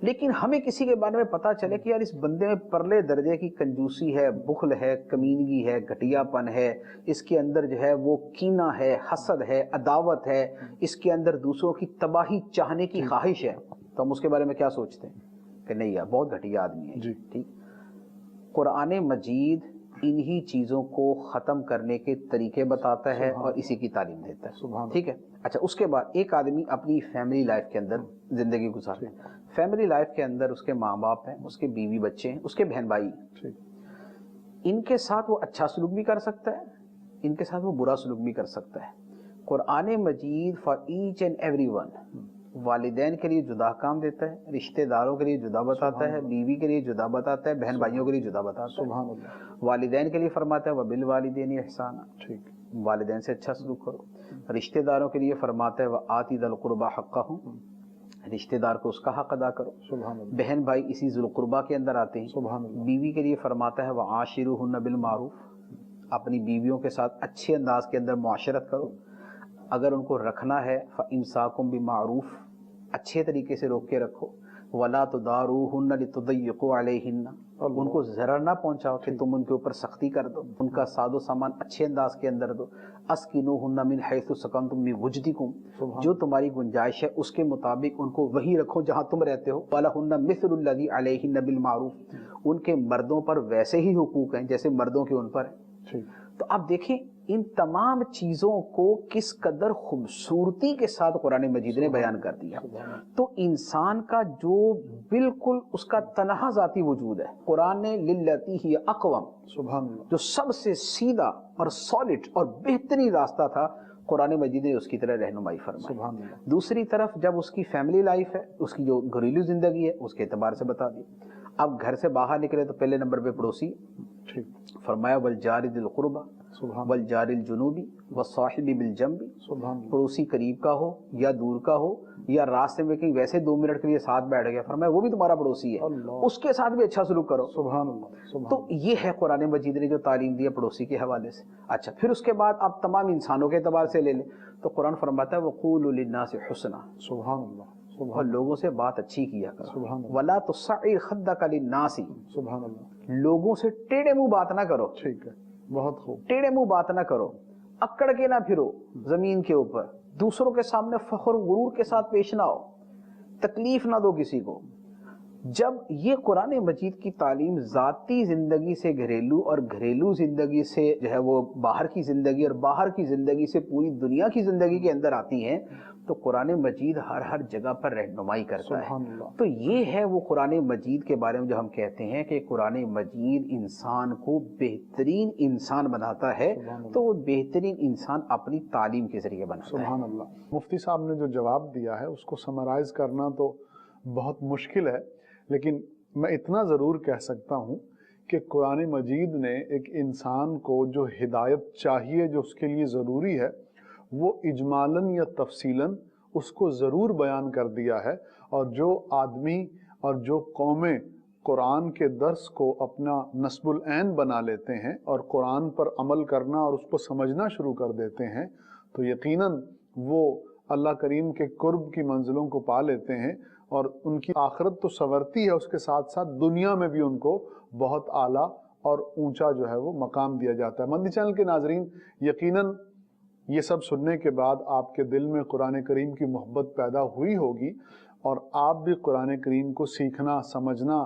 S3: لیکن ہمیں کسی کے بارے میں پتا چلے کہ یار اس بندے میں پرلے درجے کی کنجوسی ہے، بخل ہے، کمینگی ہے، گھٹیا پن ہے، اس کے اندر جو ہے وہ کینہ ہے، حسد ہے، عداوت ہے، اس کے اندر دوسروں کی تباہی چاہنے کی خواہش ہے، تو ہم اس کے بارے میں کیا سوچتے ہیں کہ نہیں یار بہت گھٹیا آدمی ہے۔
S2: جی،
S3: ٹھیک، قرآن مجید انہی چیزوں کو ختم کرنے کے طریقے بتاتا ہے اور اسی کی تعلیم دیتا ہے۔
S2: سبحان
S3: ٹھیک ہے، اچھا، اس کے بعد ایک آدمی اپنی فیملی لائف کے اندر زندگی گزارتا ہے، فیملی لائف کے اندر اس کے ماں باپ ہیں، اس کے بیوی بچے ہیں، اس کے بہن بھائی ہیں،
S2: ٹھیک،
S3: ان کے ساتھ وہ اچھا سلوک بھی کر سکتا ہے، ان کے ساتھ وہ برا سلوک بھی کر سکتا ہے۔ قرآن مجید for each and every one والدین کے لیے جدا کام دیتا ہے، رشتہ داروں کے لیے جدا بتاتا ہے، بیوی کے لیے جدا بتاتا ہے، بہن بھائیوں کے لیے جدا بتاتا ہے۔
S2: سبحان اللہ۔
S3: والدین کے لیے فرماتا ہے وَبِالْوَالِدَيْنِ احسانا،
S2: ٹھیک،
S3: والدین سے اچھا سلوک کرو۔ رشتہ داروں کے لیے فرماتا ہے وَآتِ ذَا الْقُرْبَى حَقَّهُ، رشتہ دار کو اس کا حق ادا کرو۔
S2: سبحان اللہ،
S3: بہن بھائی اسی ذو القربہ کے اندر آتے ہیں۔
S2: سبحان اللہ،
S3: بیوی کے لیے فرماتا ہے وَعَاشِرُوهُنَّ بِالْمَعْرُوفِ، اپنی بیویوں کے ساتھ اچھے انداز کے اندر معاشرت کرو۔ اگر ان کو رکھنا ہے فَإِمْسَاكُمْ بِمَعْرُوفٍ، اچھے طریقے سے روک کے رکھو۔ وَلَا تُضَارُوهُنَّ لِتُضَيِّقُوا عَلَيْهِنَّ، ان کو ضرر نہ پہنچاؤ کہ تم ان کے اوپر سختی کر دو، ان کا ساز و سامان اچھے انداز کے اندر دو۔ اسکنوہن من حیث سکنتم من وجدکم، جو تمہاری گنجائش ہے اس کے مطابق ان کو وہی رکھو جہاں تم رہتے ہو۔ وَلَهُنَّ مِثْلُ الَّذِي عَلَيْهِنَّ بِالْمَعْرُوفِ، ان کے مردوں پر ویسے ہی حقوق ہیں جیسے مردوں کے ان پر ہیں۔
S2: ٹھیک،
S3: تو آپ دیکھیں ان تمام چیزوں کو کس قدر خوبصورتی کے ساتھ قرآن مجید نے بیان کر دیا۔ تو انسان کا جو بالکل اس کا تنہا ذاتی وجود ہے، قرآن نے لِلَّتِی ہِیَ اقوم،
S2: سبحان اللہ،
S3: جو سب سے سیدھا اور سالڈ اور بہترین راستہ تھا، قرآن مجید نے اس کی طرح رہنمائی فرمائی۔
S2: سبحان اللہ،
S3: دوسری طرف جب اس کی فیملی لائف ہے، اس کی جو گھریلو زندگی ہے، اس کے اعتبار سے بتا دیا۔ اب گھر سے باہر نکلے تو پہلے نمبر پہ پڑوسی،
S2: ٹھیک،
S3: فرمایا والجار ذی القربى
S2: سبحان
S3: والجار الجنوبی والصاحب بالجنب،
S2: سبحان اللہ،
S3: پڑوسی قریب کا ہو یا دور کا ہو یا راستے میں کہیں ویسے 2 منٹ کے لیے ساتھ بیٹھ گیا، فرمایا وہ بھی تمہارا پڑوسی ہے،
S2: اللہ،
S3: اس کے ساتھ بھی اچھا سلوک کرو۔
S2: سبحان اللہ، سبحان
S3: تو یہ ہے قرآن مجید نے جو تعلیم دی ہے پڑوسی کے حوالے سے۔ اچھا پھر اس کے بعد آپ تمام انسانوں کے اعتبار سے لے لیں تو قرآن فرماتا ہے وَقُولُوا لِلنَّاسِ حُسْنًا،
S2: سبحان اللہ،
S3: اور
S2: سبحان
S3: لوگوں سے بات اچھی کیا کرو۔
S2: سبحان اللہ،
S3: وَلَا تُصَعِّرْ خَدَّكَ لِلنَّاسِ،
S2: سبحان اللہ،
S3: لوگوں سے ٹیڑے منہ بات نہ کرو،
S2: ٹھیک ہے، بہت خوب،
S3: ٹیڑے منہ بات نہ کرو، اکڑ کے نہ پھرو زمین کے اوپر، دوسروں کے سامنے فخر و غرور کے ساتھ پیش نہ ہو، تکلیف نہ دو کسی کو۔ جب یہ قرآن مجید کی تعلیم ذاتی زندگی سے گھریلو اور گھریلو زندگی سے جو ہے وہ باہر کی زندگی اور باہر کی زندگی سے پوری دنیا کی زندگی کے اندر آتی ہیں تو قرآن مجید ہر جگہ پر رہنمائی کرتا ہے۔
S2: سبحان اللہ،
S3: تو یہ ہے وہ قرآن مجید کے بارے میں جو ہم کہتے ہیں کہ قرآن مجید انسان کو بہترین انسان بناتا ہے، تو وہ بہترین انسان اپنی تعلیم کے ذریعے بناتا ہے۔
S2: سبحان اللہ۔ مفتی صاحب نے جو جواب دیا ہے اس کو سمرائز کرنا تو بہت مشکل ہے، لیکن میں اتنا ضرور کہہ سکتا ہوں کہ قرآن مجید نے ایک انسان کو جو ہدایت چاہیے، جو اس کے لیے ضروری ہے، وہ اجمالاً یا تفصیلاً اس کو ضرور بیان کر دیا ہے۔ اور جو آدمی اور جو قومیں قرآن کے درس کو اپنا نصب العین بنا لیتے ہیں اور قرآن پر عمل کرنا اور اس کو سمجھنا شروع کر دیتے ہیں تو یقیناً وہ اللہ کریم کے قرب کی منزلوں کو پا لیتے ہیں، اور ان کی آخرت تو سنورتی ہے، اس کے ساتھ ساتھ دنیا میں بھی ان کو بہت اعلیٰ اور اونچا جو ہے وہ مقام دیا جاتا ہے۔ مدنی چینل کے ناظرین، یقیناً یہ سب سننے کے بعد آپ کے دل میں قرآن کریم کی محبت پیدا ہوئی ہوگی، اور آپ بھی قرآن کریم کو سیکھنا، سمجھنا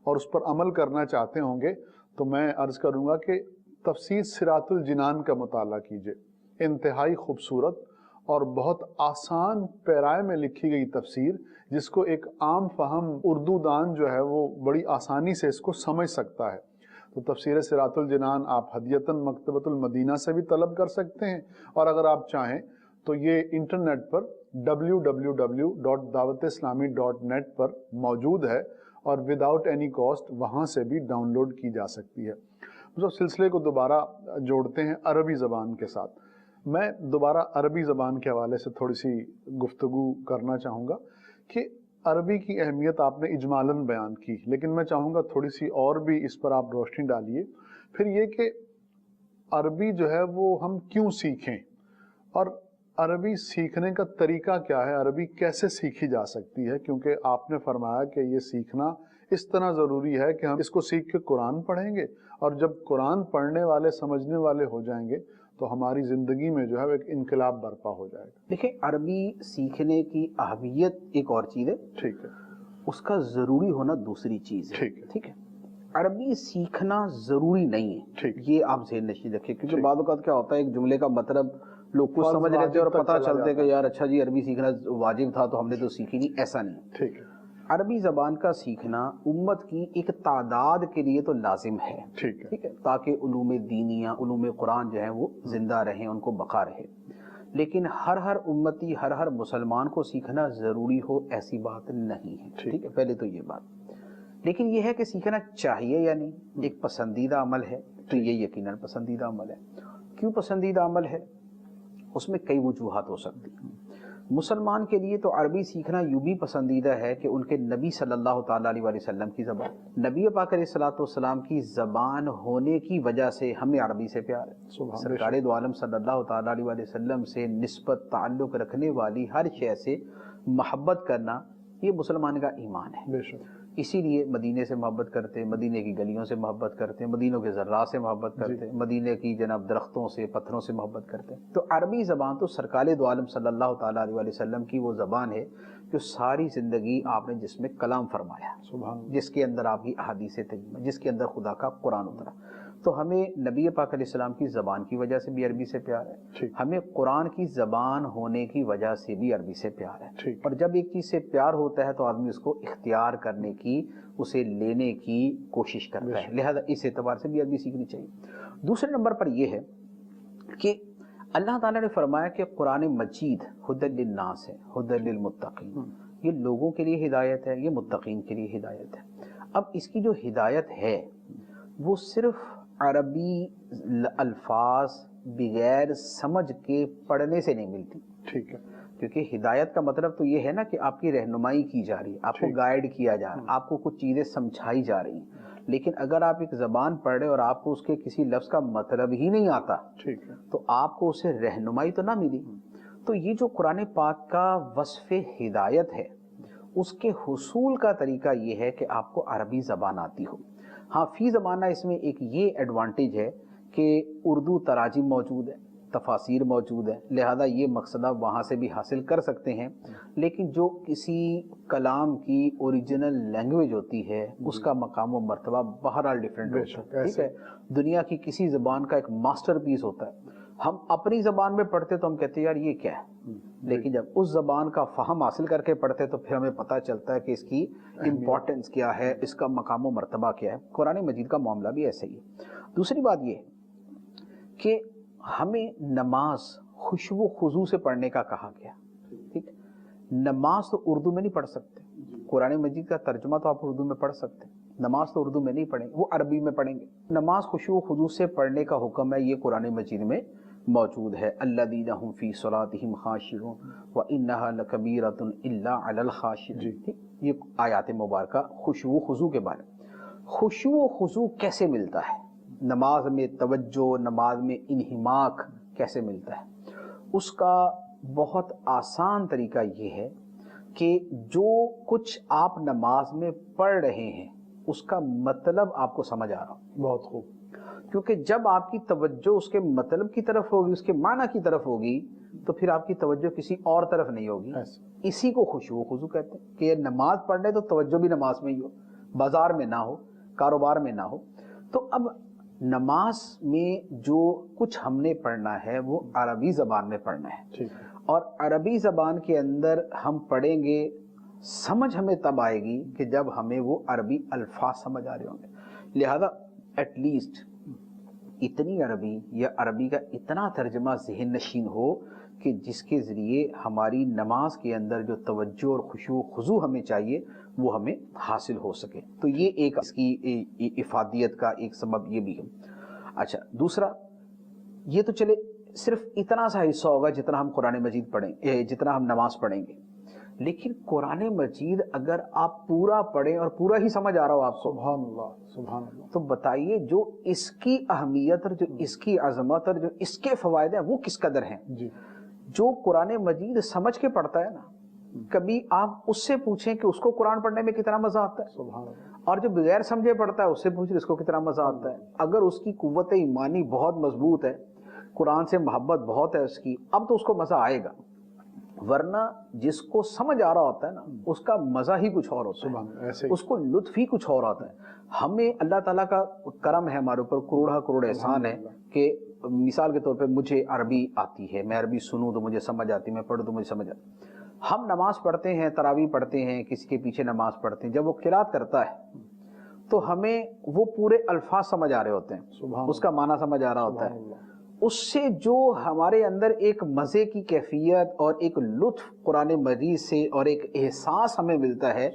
S2: اور اس پر عمل کرنا چاہتے ہوں گے۔ تو میں عرض کروں گا کہ تفسیر صراط الجنان کا مطالعہ کیجئے، انتہائی خوبصورت اور بہت آسان پیرائے میں لکھی گئی تفسیر، جس کو ایک عام فہم اردو دان جو ہے وہ بڑی آسانی سے اس کو سمجھ سکتا ہے۔ تو تفسیر صراط الجنان آپ ہدیتاً مکتبۃ المدینہ سے بھی طلب کر سکتے ہیں، اور اگر آپ چاہیں تو یہ انٹرنیٹ پر www.dawat-islami.net پر موجود ہے اور وداؤٹ اینی کاسٹ وہاں سے بھی ڈاؤن لوڈ کی جا سکتی ہے۔ سلسلے کو دوبارہ جوڑتے ہیں عربی زبان کے ساتھ۔ میں دوبارہ عربی زبان کے حوالے سے تھوڑی سی گفتگو کرنا چاہوں گا کہ عربی کی اہمیت آپ نے اجمالاً بیان کی، لیکن میں چاہوں گا تھوڑی سی اور بھی اس پر آپ روشنی ڈالیے۔ پھر یہ کہ عربی جو ہے وہ ہم کیوں سیکھیں، اور عربی سیکھنے کا طریقہ کیا ہے، عربی کیسے سیکھی جا سکتی ہے، کیونکہ آپ نے فرمایا کہ یہ سیکھنا اس طرح ضروری ہے کہ ہم اس کو سیکھ کے قرآن پڑھیں گے، اور جب قرآن پڑھنے والے سمجھنے والے ہو جائیں گے تو ہماری زندگی میں جو ہے ایک انقلاب برپا ہو جائے گا۔
S3: دیکھیں عربی سیکھنے کی اہمیت ایک اور چیز ہے،
S2: ٹھیک ہے،
S3: اس کا ضروری ہونا دوسری چیز ہے۔
S2: ٹھیک ہے،
S3: ٹھیک ہے، عربی سیکھنا ضروری نہیں ہے،
S2: ٹھیک،
S3: یہ آپ ذہن نشین رکھیں، کیونکہ
S2: ٹھیک،
S3: بعض اوقات کیا ہوتا ہے ایک جملے کا مطلب لوگ کچھ
S2: فرض
S3: سمجھ لیتے ہیں اور
S2: واجب تک
S3: پتہ
S2: چلا
S3: چلتا ہے
S2: جاتا
S3: کہ یار اچھا جی عربی سیکھنا واجب تھا تو ہم نے تو سیکھی نہیں، ایسا نہیں۔
S2: ٹھیک ہے،
S3: عربی زبان کا سیکھنا امت کی ایک تعداد کے لیے تو لازم ہے،
S2: ٹھیک ہے،
S3: ٹھیک ہے، تاکہ علوم دینیہ، علوم قرآن جو ہیں وہ زندہ رہیں، ان کو بقا رہے۔ لیکن ہر امتی ہر مسلمان کو سیکھنا ضروری ہو ایسی بات نہیں ہے، ٹھیک ہے، پہلے تو یہ بات۔ لیکن یہ ہے کہ سیکھنا چاہیے یا نہیں، ایک پسندیدہ عمل ہے تو یہ یقیناً پسندیدہ عمل ہے۔ کیوں پسندیدہ عمل ہے؟ اس میں کئی وجوہات ہو سکتی ہیں۔ مسلمان کے لیے تو عربی سیکھنا یوں بھی پسندیدہ ہے کہ ان کے نبی صلی اللہ تعالیٰ علیہ وسلم کی زبان، نبی پاک علیہ الصلوۃ والسلام کی زبان ہونے کی وجہ سے ہمیں عربی سے پیار ہے۔ سرکار دو عالم صلی اللہ تعالیٰ علیہ وسلم سے نسبت تعلق رکھنے والی ہر شے سے محبت کرنا یہ مسلمان کا ایمان ہے۔ اسی لیے مدینے سے محبت کرتے ہیں، مدینے کی گلیوں سے محبت کرتے ہیں، مدینوں کے ذرات سے محبت کرتے ہیں، مدینے کی جناب درختوں سے پتھروں سے محبت کرتے ہیں۔ تو عربی زبان تو سرکار دو عالم صلی اللہ تعالیٰ علیہ وسلم کی وہ زبان ہے جو ساری زندگی آپ نے جس میں کلام فرمایا، جس کے اندر آپ کی احادیث طیبہ، جس کے اندر خدا کا قرآن اترا۔ تو ہمیں نبی پاک علیہ السلام کی زبان کی وجہ سے بھی عربی سے پیار ہے، ہمیں قرآن کی زبان ہونے کی وجہ سے بھی عربی سے پیار ہے۔ اور جب ایک چیز سے پیار ہوتا ہے تو آدمی اس کو اختیار کرنے کی، اسے لینے کی کوشش کرتا ہے، لہذا اس اعتبار سے بھی عربی سیکھنی چاہیے۔ دوسرے نمبر پر یہ ہے کہ اللہ تعالیٰ نے فرمایا کہ قرآن مجید ھدی للناس ہے، ھدی للمتقین، یہ لوگوں کے لیے ہدایت ہے، یہ متقین کے لیے ہدایت ہے۔ اب اس کی جو ہدایت ہے وہ صرف عربی الفاظ بغیر سمجھ کے پڑھنے سے نہیں ملتی، ٹھیک ہے، کیونکہ ہدایت کا مطلب تو یہ ہے نا کہ آپ کی رہنمائی کی جا رہی ہے، آپ کو گائیڈ کیا جا رہا ہے، آپ کو کچھ چیزیں سمجھائی جا رہی ہیں۔ لیکن اگر آپ ایک زبان پڑھ رہے اور آپ کو اس کے کسی لفظ کا مطلب ہی نہیں آتا تو آپ کو اسے رہنمائی تو نہ ملی۔ تو یہ جو قرآن پاک کا وصف ہدایت ہے اس کے حصول کا طریقہ یہ ہے کہ آپ کو عربی زبان آتی ہو۔ ہاں فی زمانہ اس میں ایک یہ ایڈوانٹیج ہے کہ اردو تراجم موجود ہے، تفاسیر موجود ہے، لہذا یہ مقصد آپ وہاں سے بھی حاصل کر سکتے ہیں۔ لیکن جو کسی کلام کی اوریجنل لینگویج ہوتی ہے اس کا مقام و مرتبہ بہرحال ڈیفرنٹ ہوتا ہے، ٹھیک ہے۔ دنیا کی کسی زبان کا ایک ماسٹر پیس ہوتا ہے، ہم اپنی زبان میں پڑھتے تو ہم کہتے ہیں یار یہ کیا ہے، لیکن جب اس زبان کا فہم حاصل کر کے پڑھتے تو پھر ہمیں پتہ چلتا ہے کہ اس کی امپورٹنس کیا ہے، اس کا مقام و مرتبہ کیا ہے۔ قرآن مجید کا معاملہ بھی ایسے ہی ہے۔ دوسری بات یہ ہے کہ ہمیں نماز خشوع و خضوع سے پڑھنے کا کہا گیا، ٹھیک۔ نماز تو اردو میں نہیں پڑھ سکتے، قرآن مجید کا ترجمہ تو آپ اردو میں پڑھ سکتے، نماز تو اردو میں نہیں پڑھیں گے، وہ عربی میں پڑھیں گے۔ نماز خشوع و خضوع سے پڑھنے کا حکم ہے، یہ قرآن مجید میں موجود ہے۔ الذین هم فی صلاتہم خاشعون وانھا لکبیرۃ الا علی الخاشعین، یہ آیات مبارکہ خشوع و خضوع کے بارے میں۔ خشوع و خضوع کیسے ملتا ہے، نماز میں توجہ، نماز میں انہماک کیسے ملتا ہے؟ اس کا بہت آسان طریقہ یہ ہے کہ جو کچھ آپ نماز میں پڑھ رہے ہیں اس کا مطلب آپ کو سمجھ آ رہا ہو۔ بہت خوب، کیونکہ جب آپ کی توجہ اس کے مطلب کی طرف ہوگی، اس کے معنی کی طرف ہوگی تو پھر آپ کی توجہ کسی اور طرف نہیں ہوگی۔ اسی کو خشوع و خضوع کہتے ہیں کہ نماز پڑھنے تو توجہ بھی نماز میں ہی ہو، بازار میں نہ ہو، کاروبار میں نہ ہو۔ تو اب نماز میں جو کچھ ہم نے پڑھنا ہے وہ عربی زبان میں پڑھنا ہے، اور عربی زبان کے اندر ہم پڑھیں گے، سمجھ ہمیں تب آئے گی کہ جب ہمیں وہ عربی الفاظ سمجھ آ رہے ہوں گے۔ لہذا ایٹ لیسٹ اتنی عربی یا عربی کا اتنا ترجمہ ذہن نشین ہو کہ جس کے ذریعے ہماری نماز کے اندر جو توجہ اور خشوع و خضوع ہمیں چاہیے وہ ہمیں حاصل ہو سکے۔ تو یہ ایک اس کی افادیت کا ایک سبب یہ بھی ہے۔ اچھا، دوسرا یہ تو چلے صرف اتنا سا حصہ ہوگا جتنا ہم قرآن مجید پڑھیں، جتنا ہم نماز پڑھیں گے، لیکن قرآن مجید اگر آپ پورا پڑھیں اور پورا ہی سمجھ آ رہا ہو آپ کو، سبحان اللہ سبحان اللہ، تو بتائیے جو اس کی اہمیت اور جو اس کی عظمت اور جو اس کے فوائد ہیں وہ کس قدر ہیں۔ جو قرآن مجید سمجھ کے پڑھتا ہے نا، کبھی آپ اس سے پوچھیں کہ اس کو قرآن پڑھنے میں کتنا مزہ آتا ہے، اور جو بغیر سمجھے پڑھتا ہے اس سے پوچھیں اس کو کتنا مزہ آتا ہے۔ اگر اس کی قوت ایمانی بہت مضبوط ہے، قرآن سے محبت بہت ہے اس کی، اب تو اس کو مزہ آئے گا، ورنہ جس کو سمجھ آ رہا ہوتا ہے نا اس کا مزہ ہی کچھ اور ہوتا ہے، اس کو لطف ہی کچھ اور آتا ہے۔ ہمیں اللہ تعالیٰ کا کرم ہے، ہمارے اوپر کروڑا کروڑ احسان ہے کہ مثال کے طور پہ مجھے عربی آتی ہے، میں عربی سنوں تو مجھے سمجھ آتی، میں پڑھوں تو مجھے سمجھ آتی۔ ہم نماز پڑھتے ہیں، تراویح پڑھتے ہیں، کسی کے پیچھے نماز پڑھتے ہیں، جب وہ قرات کرتا ہے تو ہمیں وہ پورے الفاظ سمجھ آ رہے ہوتے ہیں، اس کا معنی سمجھ آ رہا ہوتا ہے، اس سے جو ہمارے اندر ایک مزے کی کیفیت اور ایک لطف قرآن مجید سے اور ایک احساس ہمیں ملتا ہے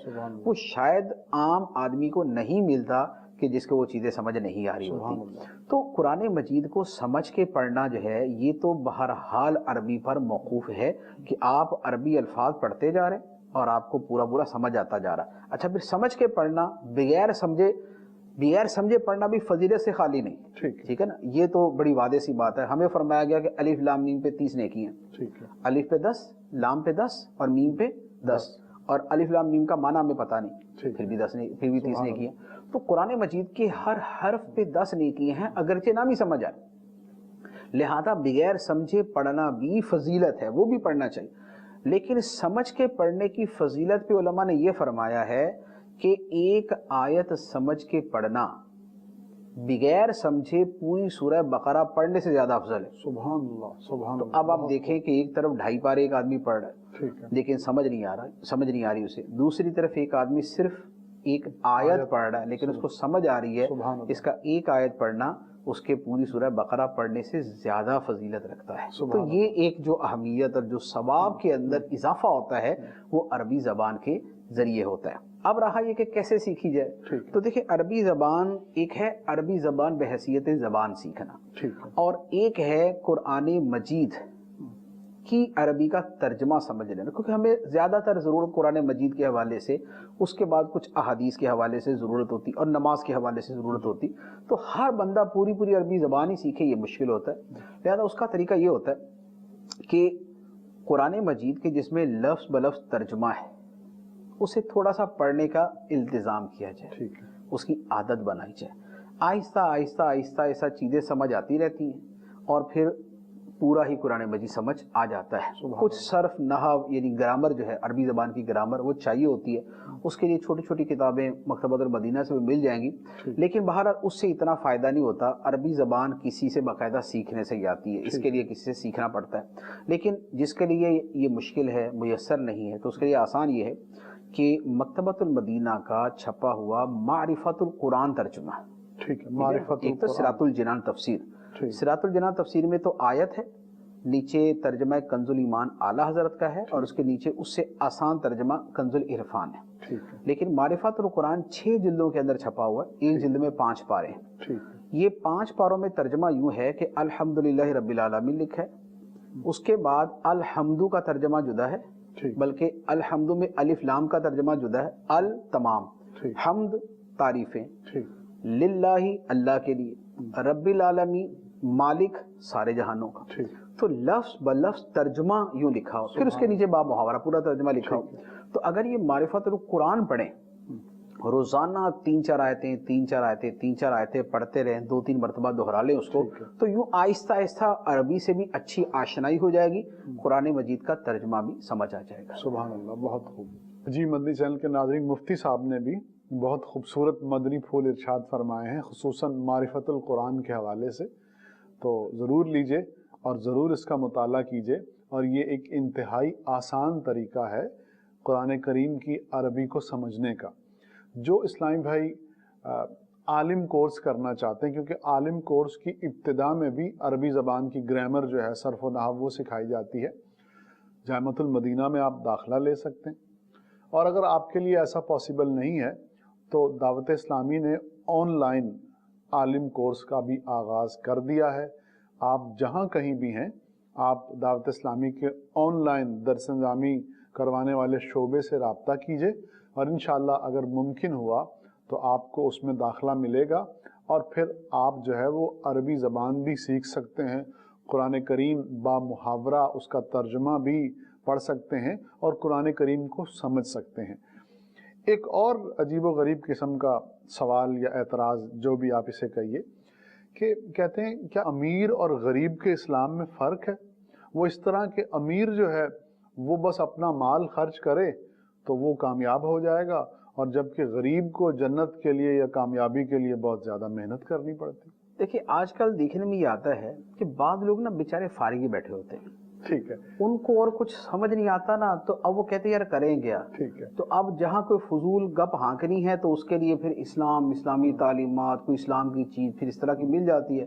S3: وہ شاید عام آدمی کو نہیں ملتا کہ جس کو وہ چیزیں سمجھ نہیں آ رہی ہوتی. تو قرآن مجید کو سمجھ کے پڑھنا جو ہے یہ تو بہرحال عربی پر موقوف ہے کہ آپ عربی الفاظ پڑھتے جا رہے ہیں اور آپ کو پورا پورا سمجھ آتا جا رہا. اچھا پھر سمجھ کے پڑھنا بغیر سمجھے پڑھنا بھی فضیلت سے خالی نہیں. ٹھیک ہے نا, یہ تو بڑی واضح سی بات ہے. ہمیں فرمایا گیا کہ الف لام میم پہ 30 نیکی ہیں. الف پہ 10, لام پہ 10 اور میم پہ 10, اور الف لام میم کا معنی ہمیں پتہ نہیں, پھر بھی 30 نیکی ہیں. تو قرآن مجید کے ہر حرف پہ 10 نیکی ہیں اگرچہ نہ بھی سمجھ آئے. لہذا بغیر سمجھے پڑھنا بھی فضیلت ہے, وہ بھی پڑھنا چاہیے. لیکن سمجھ کے پڑھنے کی فضیلت پہ علماء نے یہ فرمایا ہے کہ ایک آیت سمجھ کے پڑھنا بغیر سمجھے پوری سورہ بقرہ پڑھنے سے زیادہ افضل ہے.
S2: سبحان اللہ, سبحان اللہ.
S3: اب آپ دیکھیں کہ ایک طرف 2.5 پارے ایک آدمی پڑھ رہا ہے لیکن سمجھ نہیں آ رہی اسے. دوسری طرف ایک آدمی صرف ایک آیت پڑھ رہا ہے لیکن اس کو سمجھ آ رہی ہے. اس کا ایک آیت پڑھنا اس کے پوری سورہ بقرہ پڑھنے سے زیادہ فضیلت رکھتا ہے. تو یہ ایک جو اہمیت اور جو ثواب کے اندر اضافہ ہوتا ہے وہ عربی زبان کے ذریعے ہوتا ہے. اب رہا یہ کہ کیسے سیکھی جائے, تو دیکھیں عربی زبان ایک ہے عربی زبان بحیثیت زبان سیکھنا, اور ایک ہے قرآن مجید کی عربی کا ترجمہ سمجھ لینا, کیونکہ ہمیں زیادہ تر ضرورت قرآن مجید کے حوالے سے, اس کے بعد کچھ احادیث کے حوالے سے ضرورت ہوتی اور نماز کے حوالے سے ضرورت ہوتی. تو ہر بندہ پوری عربی زبان ہی سیکھے یہ مشکل ہوتا ہے. لہذا اس کا طریقہ یہ ہوتا ہے کہ قرآن مجید کے جس میں لفظ بلفظ ترجمہ ہے اسے تھوڑا سا پڑھنے کا التزام کیا جائے, اس کی عادت بنائی جائے. آہستہ آہستہ آہستہ ایسا چیزیں سمجھ آتی رہتی ہیں اور پھر پورا ہی قرآن مجید سمجھ آ جاتا ہے. کچھ صرف نحو یعنی گرامر جو ہے عربی زبان کی گرامر وہ چاہیے ہوتی ہے, اس کے لیے چھوٹی چھوٹی کتابیں مکتبۃ المدینہ سے بھی مل جائیں گی, لیکن بہرحال اس سے اتنا فائدہ نہیں ہوتا. عربی زبان کسی سے باقاعدہ سیکھنے سے ہی آتی ہے, اس کے لیے کسی سے سیکھنا پڑتا ہے. لیکن جس کے لیے یہ مشکل ہے, میسر نہیں ہے, تو اس کے لیے آسان یہ ہے کہ مکتبۃ المدینہ کا چھپا ہوا معرفت القرآن ترجمہ, ایک تو صراط الجنان تفسیر. صراط الجنان تفسیر میں تو آیت ہے, نیچے ترجمہ کنز الایمان اعلیٰ حضرت کا ہے, اور اس کے نیچے اس سے آسان ترجمہ کنز العرفان ہے. لیکن معرفت القرآن 6 جلدوں کے اندر چھپا ہوا ہے, ایک جلد میں 5 پارے ہیں. یہ 5 پاروں میں ترجمہ یوں ہے کہ الحمدللہ رب العالمین لکھا ہے, اس کے بعد الحمدو کا ترجمہ جدا ہے, بلکہ الحمد میں الف لام کا ترجمہ جدا ہے, تمام حمد تعریفیں, للہ اللہ کے لیے, رب العالمین مالک سارے جہانوں کا. تو لفظ بلفظ ترجمہ یوں لکھا ہو, پھر اس کے نیچے باب محاورہ پورا ترجمہ لکھا ہو. تو اگر یہ معرفت القرآن پڑھیں, روزانہ 3-4 آیتیں پڑھتے رہیں, 2-3 مرتبہ دہرا لیں اس کو, تو یوں آہستہ آہستہ عربی سے بھی اچھی آشنائی ہو جائے گی, قرآن مجید کا ترجمہ بھی سمجھ آ جائے گا.
S2: سبحان اللہ, بہت خوب. جی مدنی چینل کے ناظرین, مفتی صاحب نے بھی بہت خوبصورت مدنی پھول ارشاد فرمائے ہیں خصوصاً معرفت القرآن کے حوالے سے, تو ضرور لیجئے اور ضرور اس کا مطالعہ کیجئے. اور یہ ایک انتہائی آسان طریقہ ہے قرآن کریم کی عربی کو سمجھنے کا. جو اسلامی بھائی عالم کورس کرنا چاہتے ہیں, کیونکہ عالم کورس کی ابتدا میں بھی عربی زبان کی گرامر جو ہے, صرف و نحو وہ سکھائی جاتی ہے. جامعۃ المدینہ میں آپ داخلہ لے سکتے ہیں, اور اگر آپ کے لیے ایسا پاسبل نہیں ہے تو دعوت اسلامی نے آن لائن عالم کورس کا بھی آغاز کر دیا ہے. آپ جہاں کہیں بھی ہیں, آپ دعوت اسلامی کے آن لائن درس نظامی کروانے والے شعبے سے رابطہ کیجئے, اور انشاءاللہ اگر ممکن ہوا تو آپ کو اس میں داخلہ ملے گا, اور پھر آپ جو ہے وہ عربی زبان بھی سیکھ سکتے ہیں, قرآن کریم با محاورہ اس کا ترجمہ بھی پڑھ سکتے ہیں اور قرآن کریم کو سمجھ سکتے ہیں. ایک اور عجیب و غریب قسم کا سوال یا اعتراض, جو بھی آپ اسے کہیے, کہ کہتے ہیں کیا امیر اور غریب کے اسلام میں فرق ہے؟ وہ اس طرح کہ امیر جو ہے وہ بس اپنا مال خرچ کرے تو وہ کامیاب ہو جائے گا, اور جبکہ غریب کو جنت کے لیے یا کامیابی کے لیے بہت زیادہ محنت کرنی پڑتی.
S3: دیکھیے آج کل دیکھنے میں یہ آتا ہے کہ بعض لوگ نا بیچارے فارغ ہی بیٹھے ہوتے ہیں,
S2: ٹھیک ہے,
S3: ان کو اور کچھ سمجھ نہیں آتا نا, تو اب وہ کہتے ہیں یار کریں گیا,
S2: ٹھیک ہے.
S3: تو اب جہاں کوئی فضول گپ ہانکنی ہے تو اس کے لیے پھر اسلامی تعلیمات, کوئی اسلام کی چیز پھر اس طرح کی مل جاتی ہے.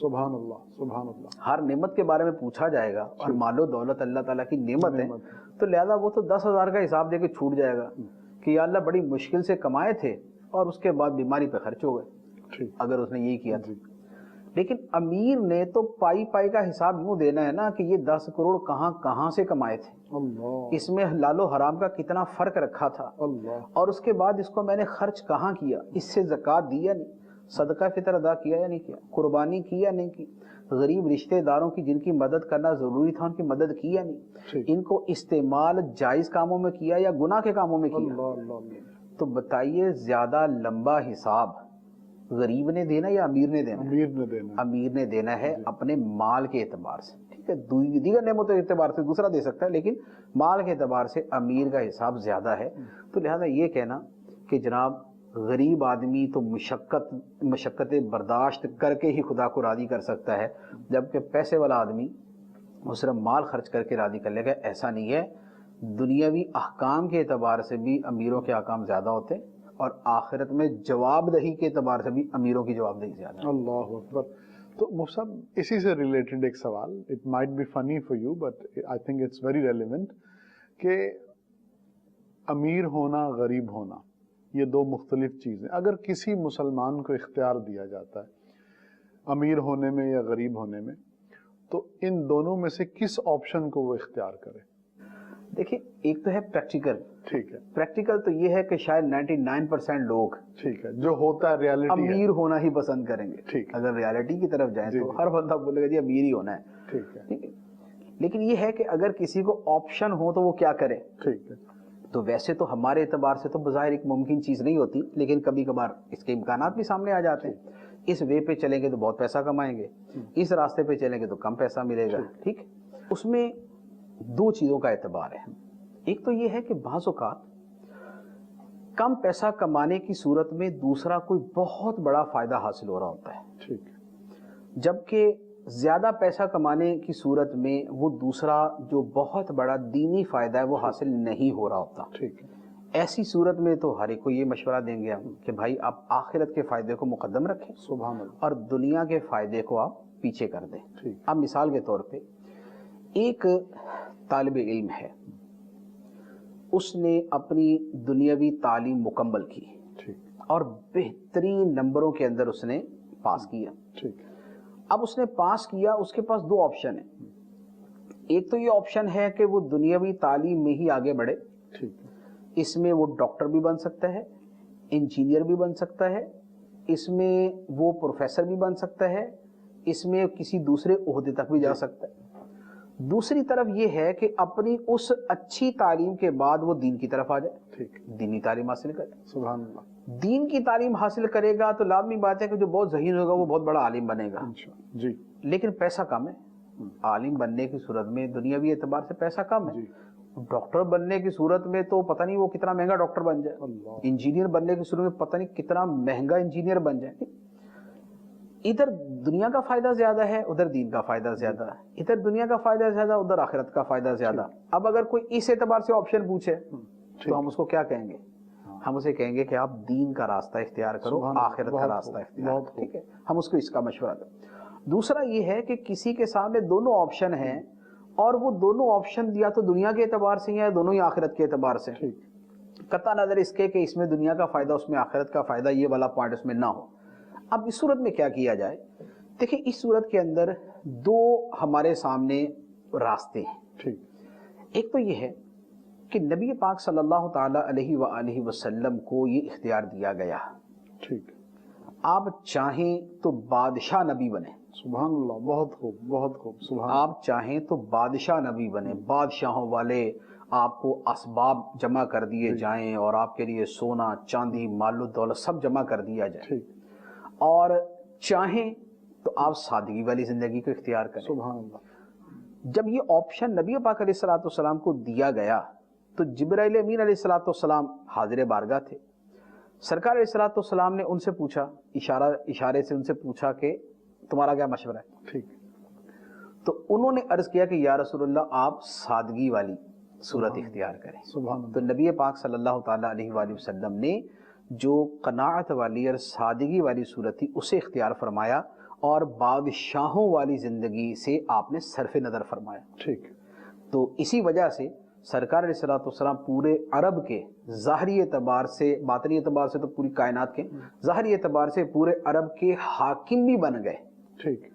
S2: سبحان اللہ سبحان اللہ.
S3: ہر نعمت کے بارے میں پوچھا جائے گا اور مال و دولت اللہ تعالیٰ کی نعمت ہے تو لہذا وہ تو 10,000 کا حساب دے کے چھوٹ جائے گا کہ یا اللہ بڑی مشکل سے کمائے تھے اور اس کے بعد بیماری پہ خرچ ہو گئے، اگر اس نے یہی کیا تھا. لیکن امیر نے تو پائی پائی کا حساب یوں دینا ہے نا کہ یہ 10 کروڑ کہاں سے کمائے تھے، اس میں حلال و حرام کا کتنا فرق رکھا تھا، اور اس کے بعد اس کو میں نے خرچ کہاں کیا، اس سے زکوٰۃ دی یا نہیں، صدقہ فطر ادا کیا یا نہیں کیا، قربانی کی یا نہیں کی، غریب رشتہ داروں کی جن کی مدد کرنا ضروری تھا ان کی مدد کی یا نہیں، ان کو استعمال جائز کاموں میں کیا یا گناہ کے کاموں میں کیا. تو بتائیے زیادہ لمبا حساب غریب نے دینا یا امیر نے دینا؟ امیر نے دینا ہے اپنے مال کے اعتبار سے. ٹھیک ہے، دیگر نعمتوں کے اعتبار سے دوسرا دے سکتا ہے لیکن مال کے اعتبار سے امیر کا حساب زیادہ ہے. تو لہذا یہ کہنا کہ جناب غریب آدمی تو مشقتیں برداشت کر کے ہی خدا کو راضی کر سکتا ہے، جبکہ پیسے والا آدمی وہ صرف مال خرچ کر کے راضی کر لے گا، ایسا نہیں ہے. دنیاوی احکام کے اعتبار سے بھی امیروں کے احکام زیادہ ہوتے ہیں اور آخرت میں جواب دہی کے اعتبار سے بھی امیروں کی جواب دہی زیادہ ہے.
S2: اللہ اکبر. تو مفتی صاحب اسی سے ریلیٹڈ ایک سوال، it might be funny for you but I think it's very relevant, کہ امیر ہونا غریب ہونا یہ دو مختلف چیزیں اگر کسی مسلمان کو اختیار دیا جاتا ہے امیر ہونے میں یا غریب ہونے میں، تو ان دونوں میں سے کس آپشن کو وہ اختیار کرے؟
S3: دیکھیں ایک تو ہے پریکٹیکل.
S2: ٹھیک ہے،
S3: پریکٹیکل تو یہ ہے کہ شاید 99% لوگ
S2: ٹھیک ہے جو ہوتا ہے ریالٹی
S3: امیر ہونا ہی پسند کریں گے.
S2: ٹھیک ہے،
S3: اگر ریالٹی کی طرف جائیں تو ہر بندہ بولے گا جی امیر ہی ہونا ہے.
S2: ٹھیک ہے،
S3: لیکن یہ ہے کہ اگر کسی کو آپشن ہو تو وہ کیا کرے.
S2: ٹھیک ہے.
S3: تو ویسے تو ہمارے اعتبار سے تو بظاہر ایک ممکن چیز نہیں ہوتی، لیکن کبھی کبھار اس کے امکانات بھی سامنے آ جاتے ہیں. اس وے پہ چلیں گے تو بہت پیسہ کمائیں گے، اس راستے پہ چلیں گے تو کم پیسہ ملے گا. ٹھیک، اس میں دو چیزوں کا اعتبار ہے. ایک تو یہ ہے کہ بعض اوقات کم پیسہ کمانے کی صورت میں دوسرا کوئی بہت بڑا فائدہ حاصل ہو رہا ہوتا ہے،
S2: ٹھیک،
S3: جبکہ زیادہ پیسہ کمانے کی صورت میں وہ دوسرا جو بہت بڑا دینی فائدہ ہے وہ حاصل نہیں ہو رہا ہوتا.
S2: ٹھیک ہے.
S3: ایسی صورت میں تو ہر ایک کو یہ مشورہ دیں گے ہم کہ بھائی آپ آخرت کے فائدے کو مقدم رکھیں
S2: سبحان اللہ.
S3: اور دنیا کے فائدے کو آپ پیچھے کر دیں.
S2: ٹھیک.
S3: اب مثال کے طور پہ ایک طالب علم ہے، اس نے اپنی دنیاوی تعلیم مکمل کی اور بہترین نمبروں کے اندر اس نے پاس کیا.
S2: ٹھیک.
S3: اب اس نے پاس کیا، اس کے پاس دو آپشن ہیں. ایک تو یہ آپشن ہے کہ وہ دنیاوی تعلیم میں ہی آگے بڑھے.
S2: ٹھیک.
S3: اس میں وہ ڈاکٹر بھی بن سکتا ہے، انجینئر بھی بن سکتا ہے، اس میں وہ پروفیسر بھی بن سکتا ہے، اس میں کسی دوسرے عہدے تک بھی جا سکتا ہے. دوسری طرف یہ ہے کہ اپنی اس اچھی تعلیم کے بعد وہ دین کی طرف آ جائے.
S2: ٹھیک.
S3: دینی تعلیم حاصل کرے.
S2: سبحان اللہ.
S3: دین کی تعلیم حاصل کرے گا تو لازمی بات ہے کہ جو بہت ذہین ہوگا وہ بہت بڑا عالم بنے گا.
S2: جی.
S3: لیکن پیسہ کم ہے. عالم بننے کی صورت میں دنیاوی اعتبار سے پیسہ کم ہے. ڈاکٹر بننے کی صورت میں تو پتہ نہیں وہ کتنا مہنگا ڈاکٹر بن جائے. انجینئر بننے کی صورت میں پتہ نہیں کتنا مہنگا انجینئر بن جائے. ادھر دنیا کا فائدہ زیادہ ہے، ادھر دین کا فائدہ زیادہ ہے. ادھر دنیا کا فائدہ زیادہ، ادھر آخرت کا فائدہ زیادہ. اب اگر کوئی اس اعتبار سے آپشن پوچھے تو ہم اس کو کیا کہیں گے؟ ہم اسے کہیں گے کہ آپ دین کا راستہ اختیار کرو، آخرت کا راستہ اختیار. ٹھیک ہے، ہم اس کو اس کا مشورہ دیں. دوسرا یہ ہے کہ کسی کے سامنے دونوں آپشن ہیں اور وہ دونوں آپشن یا تو دنیا کے اعتبار سے یا دونوں ہی آخرت کے اعتبار سے، قطع نظر اس کے کہ اس میں دنیا کا فائدہ اس میں آخرت کا فائدہ، یہ والا پوائنٹ اس میں نہ ہو. اب اس صورت میں کیا کیا جائے؟ دیکھیں اس صورت کے اندر دو ہمارے سامنے راستے ہیں. ایک تو یہ ہے کہ نبی پاک صلی اللہ تعالی علیہ وآلہ وسلم کو یہ اختیار دیا گیا، ٹھیک، آپ چاہیں تو بادشاہ نبی بنیں.
S2: سبحان اللہ. بہت خوب، بہت خوب. سبحان.
S3: آپ چاہیں تو بادشاہ نبی بنیں، بادشاہوں والے آپ کو اسباب جمع کر دیے جائیں اور آپ کے لیے سونا چاندی مال و دولت سب جمع کر دیا جائے. اور چاہیں تو آپ سادگی والی زندگی کو اختیار کریں.
S2: سبحان اللہ.
S3: جب یہ آپشن نبی پاک علیہ الصلوۃ والسلام کو دیا گیا تو جبرائیل امین علیہ الصلوۃ والسلام حاضر بارگاہ تھے. سرکار علیہ الصلوۃ والسلام نے ان سے پوچھا، اشارے سے ان سے پوچھا کہ تمہارا کیا مشورہ ہے؟ ٹھیک. تو انہوں نے عرض کیا کہ یا رسول اللہ آپ سادگی والی صورت اختیار کریں.
S2: سبحان اللہ.
S3: تو نبی پاک صلی اللہ تعالی علیہ وآلہ وسلم نے جو قناعت والی اور سادگی والی صورت تھی اسے اختیار فرمایا اور بادشاہوں والی زندگی سے آپ نے صرف نظر فرمایا.
S2: ٹھیک.
S3: تو اسی وجہ سے سرکار علیہ الصلوۃ والسلام پورے عرب کے ظاہری اعتبار سے، باطنی اعتبار سے تو پوری کائنات کے، ظاہری اعتبار سے پورے عرب کے حاکم بھی بن گئے.
S2: ٹھیک.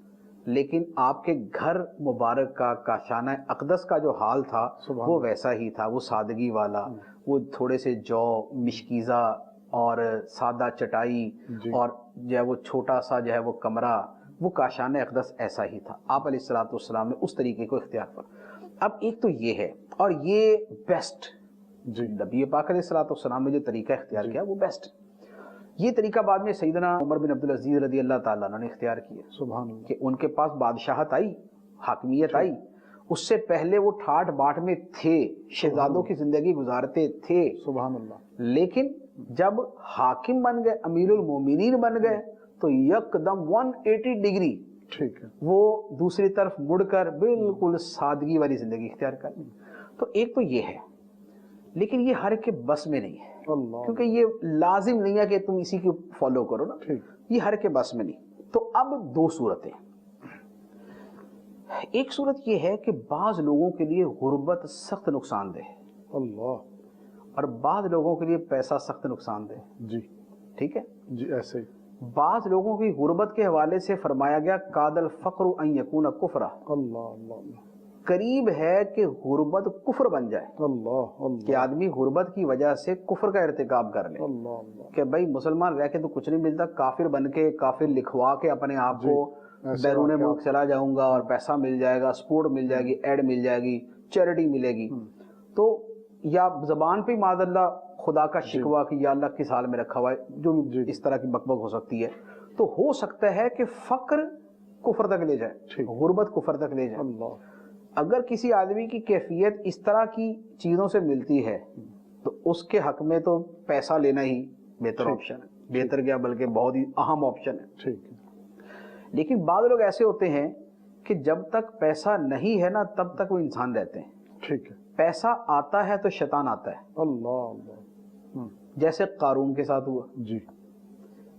S3: لیکن آپ کے گھر مبارک کا کاشانہ اقدس کا جو حال تھا وہ ویسا ہی تھا، وہ سادگی والا، وہ تھوڑے سے جو مشکیزہ اور سادہ چٹائی اور جو ہے وہ چھوٹا سا جو ہے وہ کمرہ، وہ کاشانہ اقدس ایسا ہی تھا. آپ علیہ الصلوۃ والسلام نے اس طریقے کو اختیار کیا. اب ایک تو یہ ہے، اور یہ بیسٹ نبی پاک علیہ الصلوۃ والسلام نے جو طریقہ اختیار کیا وہ بیسٹ. یہ طریقہ بعد میں سیدنا عمر بن عبدالعزیز رضی اللہ تعالیٰ عنہ نے اختیار کیا.
S2: سبحان اللہ.
S3: کہ ان کے پاس بادشاہت آئی، حاکمیت آئی، اس سے پہلے وہ ٹھاٹ باٹ میں تھے، شہزادوں کی زندگی گزارتے تھے.
S2: سبحان اللہ.
S3: لیکن جب حاکم بن گئے، امیر المومنین بن گئے، تو یکدم 180 ڈگری
S2: ٹھیک ہے
S3: وہ دوسری طرف مڑ کر بالکل سادگی والی زندگی اختیار کر لی. تو ایک تو یہ ہے، لیکن یہ ہر ایک کے بس میں نہیں ہے،
S2: اللہ.
S3: کیونکہ یہ لازم نہیں ہے کہ تم اسی کو فالو کرو نا،
S2: ٹھیک.
S3: یہ ہر ایک کے بس میں نہیں. تو اب دو صورتیں. ایک صورت یہ ہے کہ بعض لوگوں کے لیے غربت سخت نقصان دہ ہے،
S2: اللہ.
S3: اور بعض لوگوں کے لیے پیسہ سخت نقصان دہ ہے.
S2: جی
S3: ٹھیک ہے.
S2: جی ایسے ہی.
S3: بعض لوگوں کی غربت کے حوالے سے فرمایا گیا کاد الفقر ان یکون کفرا،
S2: اللہ اللہ اللہ.
S3: قریب ہے کہ غربت کفر بن جائے،
S2: اللہ اللہ.
S3: کہ آدمی غربت کی وجہ سے کفر کا ارتکاب کر لے،
S2: اللہ اللہ.
S3: کہ بھائی مسلمان رہ کے تو کچھ نہیں ملتا، کافر بن کے، کافر لکھوا کے اپنے آپ کو بیرون ملک چلا جاؤں گا اور پیسہ مل جائے گا، سپورٹ مل جائے گی، ایڈ مل جائے گی، چیریٹی ملے گی. تو یا زبان پہ معاذ اللہ خدا کا شکوہ کہ یا اللہ کس حال میں رکھا ہوا ہے، جو بھی اس طرح کی بکبک ہو سکتی ہے. تو ہو سکتا ہے کہ فقر کفر تک لے جائے، غربت کفر تک لے جائے.
S2: اللہ.
S3: اگر کسی آدمی کی کیفیت اس طرح کی چیزوں سے ملتی ہے تو اس کے حق میں تو پیسہ لینا ہی بہتر آپشن ہے، بہتر کیا بلکہ بہت ہی اہم آپشن ہے.
S2: ٹھیک ہے.
S3: لیکن بعض لوگ ایسے ہوتے ہیں کہ جب تک پیسہ نہیں ہے نا تب تک وہ انسان رہتے ہیں.
S2: ٹھیک ہے.
S3: پیسہ آتا ہے تو شیطان آتا ہے.
S2: اللہ اللہ.
S3: جیسے قارون کے ساتھ ہوا.
S2: جی.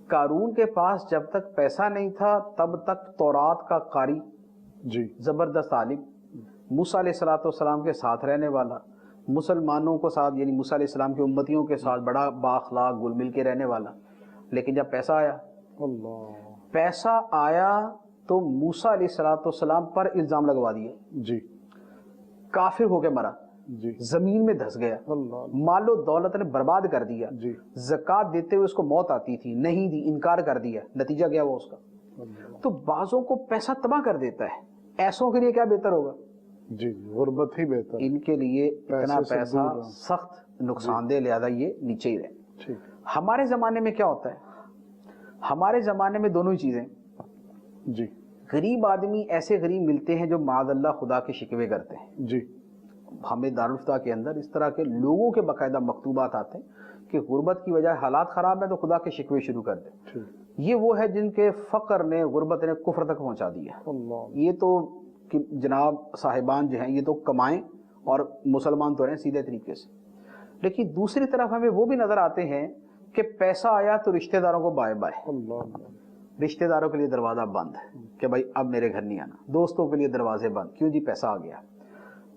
S3: قارون کے پاس جب تک پیسہ نہیں تھا تب تک تورات کا قاری،
S2: جی.
S3: زبردست عالم، موسیٰ علیہ الصلوۃ والسلام کے ساتھ رہنے والا، مسلمانوں کو ساتھ یعنی موسیٰ علیہ السلام کی امتیوں کے ساتھ بڑا بااخلاق گل مل کے رہنے والا. لیکن جب پیسہ آیا،
S2: اللہ.
S3: پیسہ آیا تو موسیٰ علیہ الصلوۃ والسلام پر الزام لگوا دیا،
S2: جی.
S3: کافر ہو کے مرا،
S2: جی.
S3: زمین میں دھس گیا،
S2: اللہ.
S3: مال و دولت نے برباد کر دیا.
S2: جی.
S3: زکوٰۃ دیتے ہوئے اس کو موت آتی تھی، نہیں دی، انکار کر دیا، نتیجہ کیا ہوا اس کا.
S2: اللہ.
S3: تو بعضوں کو پیسہ تباہ کر دیتا ہے. ایسوں کے لیے کیا بہتر ہوگا؟
S2: جی غربت ہی بہتر.
S3: ان کے لیے اتنا
S2: پیسے سے
S3: پیسہ
S2: دور رہنا.
S3: سخت نقصان دہ، لہذا یہ نیچے ہی رہے.
S2: ٹھیک.
S3: ہمارے زمانے میں کیا ہوتا ہے؟ ہمارے زمانے میں دونوں ہی چیزیں.
S2: جی.
S3: غریب آدمی ایسے غریب ملتے ہیں جو معاذ اللہ خدا کے شکوے کرتے ہیں.
S2: جی.
S3: ہمیں دارالفتہ کے اندر اس طرح کے لوگوں کے باقاعدہ مکتوبات آتے ہیں کہ غربت کی وجہ حالات خراب ہیں تو خدا کے شکوے شروع کر دیں.
S2: ٹھیک.
S3: یہ وہ ہے جن کے فقر نے، غربت نے کفر تک پہنچا دیا.
S2: اللہ.
S3: یہ تو کہ جناب صاحبان جو ہیں یہ تو کمائیں اور مسلمان تو رہیں سیدھے طریقے سے. لیکن دوسری طرف ہمیں وہ بھی نظر آتے ہیں کہ پیسہ آیا تو رشتہ داروں کو بائے بائے،
S2: اللہ.
S3: رشتہ داروں کے لیے دروازہ بند کہ بھائی اب میرے گھر نہیں آنا. دوستوں کے لیے دروازے بند، کیوں جی پیسہ آ گیا.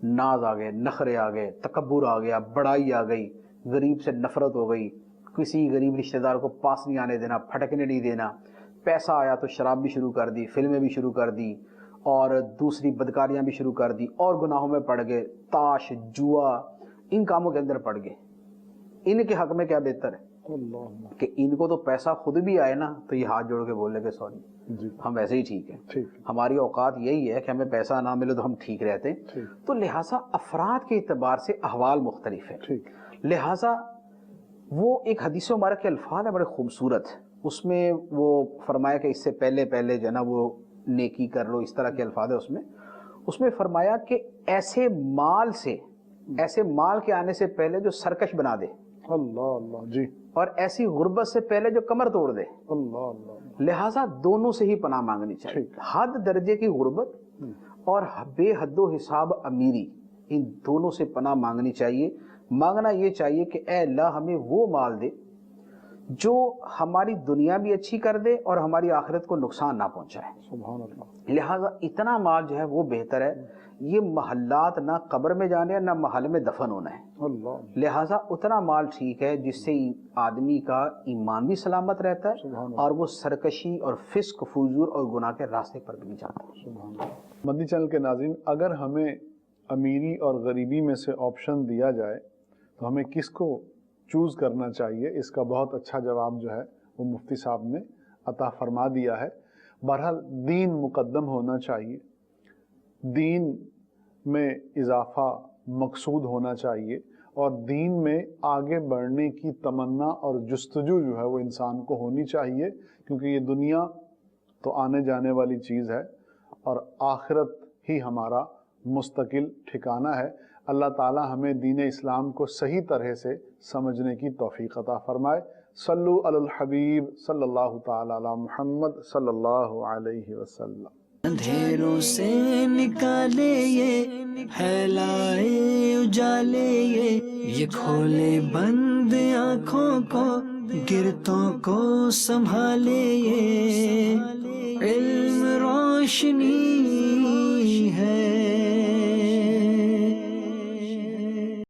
S3: ناز آ گئے، نخرے آ گئے، تکبر آ گیا، بڑائی آ گئی، غریب سے نفرت ہو گئی، کسی غریب رشتہ دار کو پاس نہیں آنے دینا، پھٹکنے نہیں دینا. پیسہ آیا تو شراب بھی شروع کر دی، فلمیں بھی شروع کر دی، اور دوسری بدکاریاں بھی شروع کر دی، اور گناہوں میں پڑ گئے، تاش، جوا، ان کاموں کے اندر پڑ گئے. ان کے حق میں کیا بہتر ہے
S2: اللہ.
S3: کہ ان کو تو پیسہ خود بھی آئے نا تو یہ ہاتھ جوڑ کے بولے کہ سوری
S2: جی.
S3: ہم ویسے ہی ٹھیک ہیں،
S2: ٹھیک.
S3: ہماری اوقات یہی ہے کہ ہمیں پیسہ نہ ملے تو ہم ٹھیک رہتے ہیں.
S2: ٹھیک.
S3: تو لہٰذا افراد کے اعتبار سے احوال مختلف ہیں.
S2: ٹھیک.
S3: لہٰذا وہ ایک حدیث مبارک کے الفاظ ہیں بڑے خوبصورت، اس میں وہ فرمایا کہ اس سے پہلے پہلے جو ہے نا وہ نیکی کر لو، اس طرح کے الفاظ ہیں. اس میں فرمایا کہ ایسے مال کے آنے سے پہلے جو سرکش بنا دے،
S2: اللہ. اللہ. جی.
S3: اور ایسی غربت سے پہلے جو کمر توڑ دے.
S2: اللہ. اللہ.
S3: لہٰذا دونوں سے ہی پناہ مانگنی چاہیے.
S2: ٹھیک.
S3: حد درجے کی غربت اور بے حد و حساب امیری، ان دونوں سے پناہ مانگنی چاہیے. مانگنا یہ چاہیے کہ اے اللہ ہمیں وہ مال دے جو ہماری دنیا بھی اچھی کر دے اور ہماری آخرت کو نقصان نہ پہنچائے.
S2: سبحان اللہ.
S3: لہٰذا اتنا مال جو ہے وہ بہتر ہے. یہ محلات نہ قبر میں جانے ہیں نہ محل میں دفن ہونا ہے.
S2: اللہ.
S3: لہٰذا اتنا مال ٹھیک ہے جس سے آدمی کا ایمان بھی سلامت رہتا ہے
S2: سبحان اللہ.
S3: اور وہ سرکشی اور فسق فجور اور گناہ کے راستے پر بھی نہیں جاتا.
S2: سبحان اللہ. مدنی چینل کے ناظرین، اگر ہمیں امیری اور غریبی میں سے آپشن دیا جائے تو ہمیں کس کو چوز کرنا چاہیے؟ اس کا بہت اچھا جواب جو ہے وہ مفتی صاحب نے عطا فرما دیا ہے. بہرحال دین مقدم ہونا چاہیے، دین میں اضافہ مقصود ہونا چاہیے، اور دین میں آگے بڑھنے کی تمنا اور جستجو جو ہے وہ انسان کو ہونی چاہیے، کیونکہ یہ دنیا تو آنے جانے والی چیز ہے اور آخرت ہی ہمارا مستقل ٹھکانہ ہے. اللہ تعالی ہمیں دین اسلام کو صحیح طرح سے سمجھنے کی توفیق عطا فرمائے. صلو علی الحبیب صلی اللہ تعالی علی محمد صلی اللہ علیہ وسلم.
S1: اندھیروں سے نکالے یہ پھیلائے اجالے یہ کھولے بند آنکھوں کو گرتوں کو سنبھالے یہ علم روشنی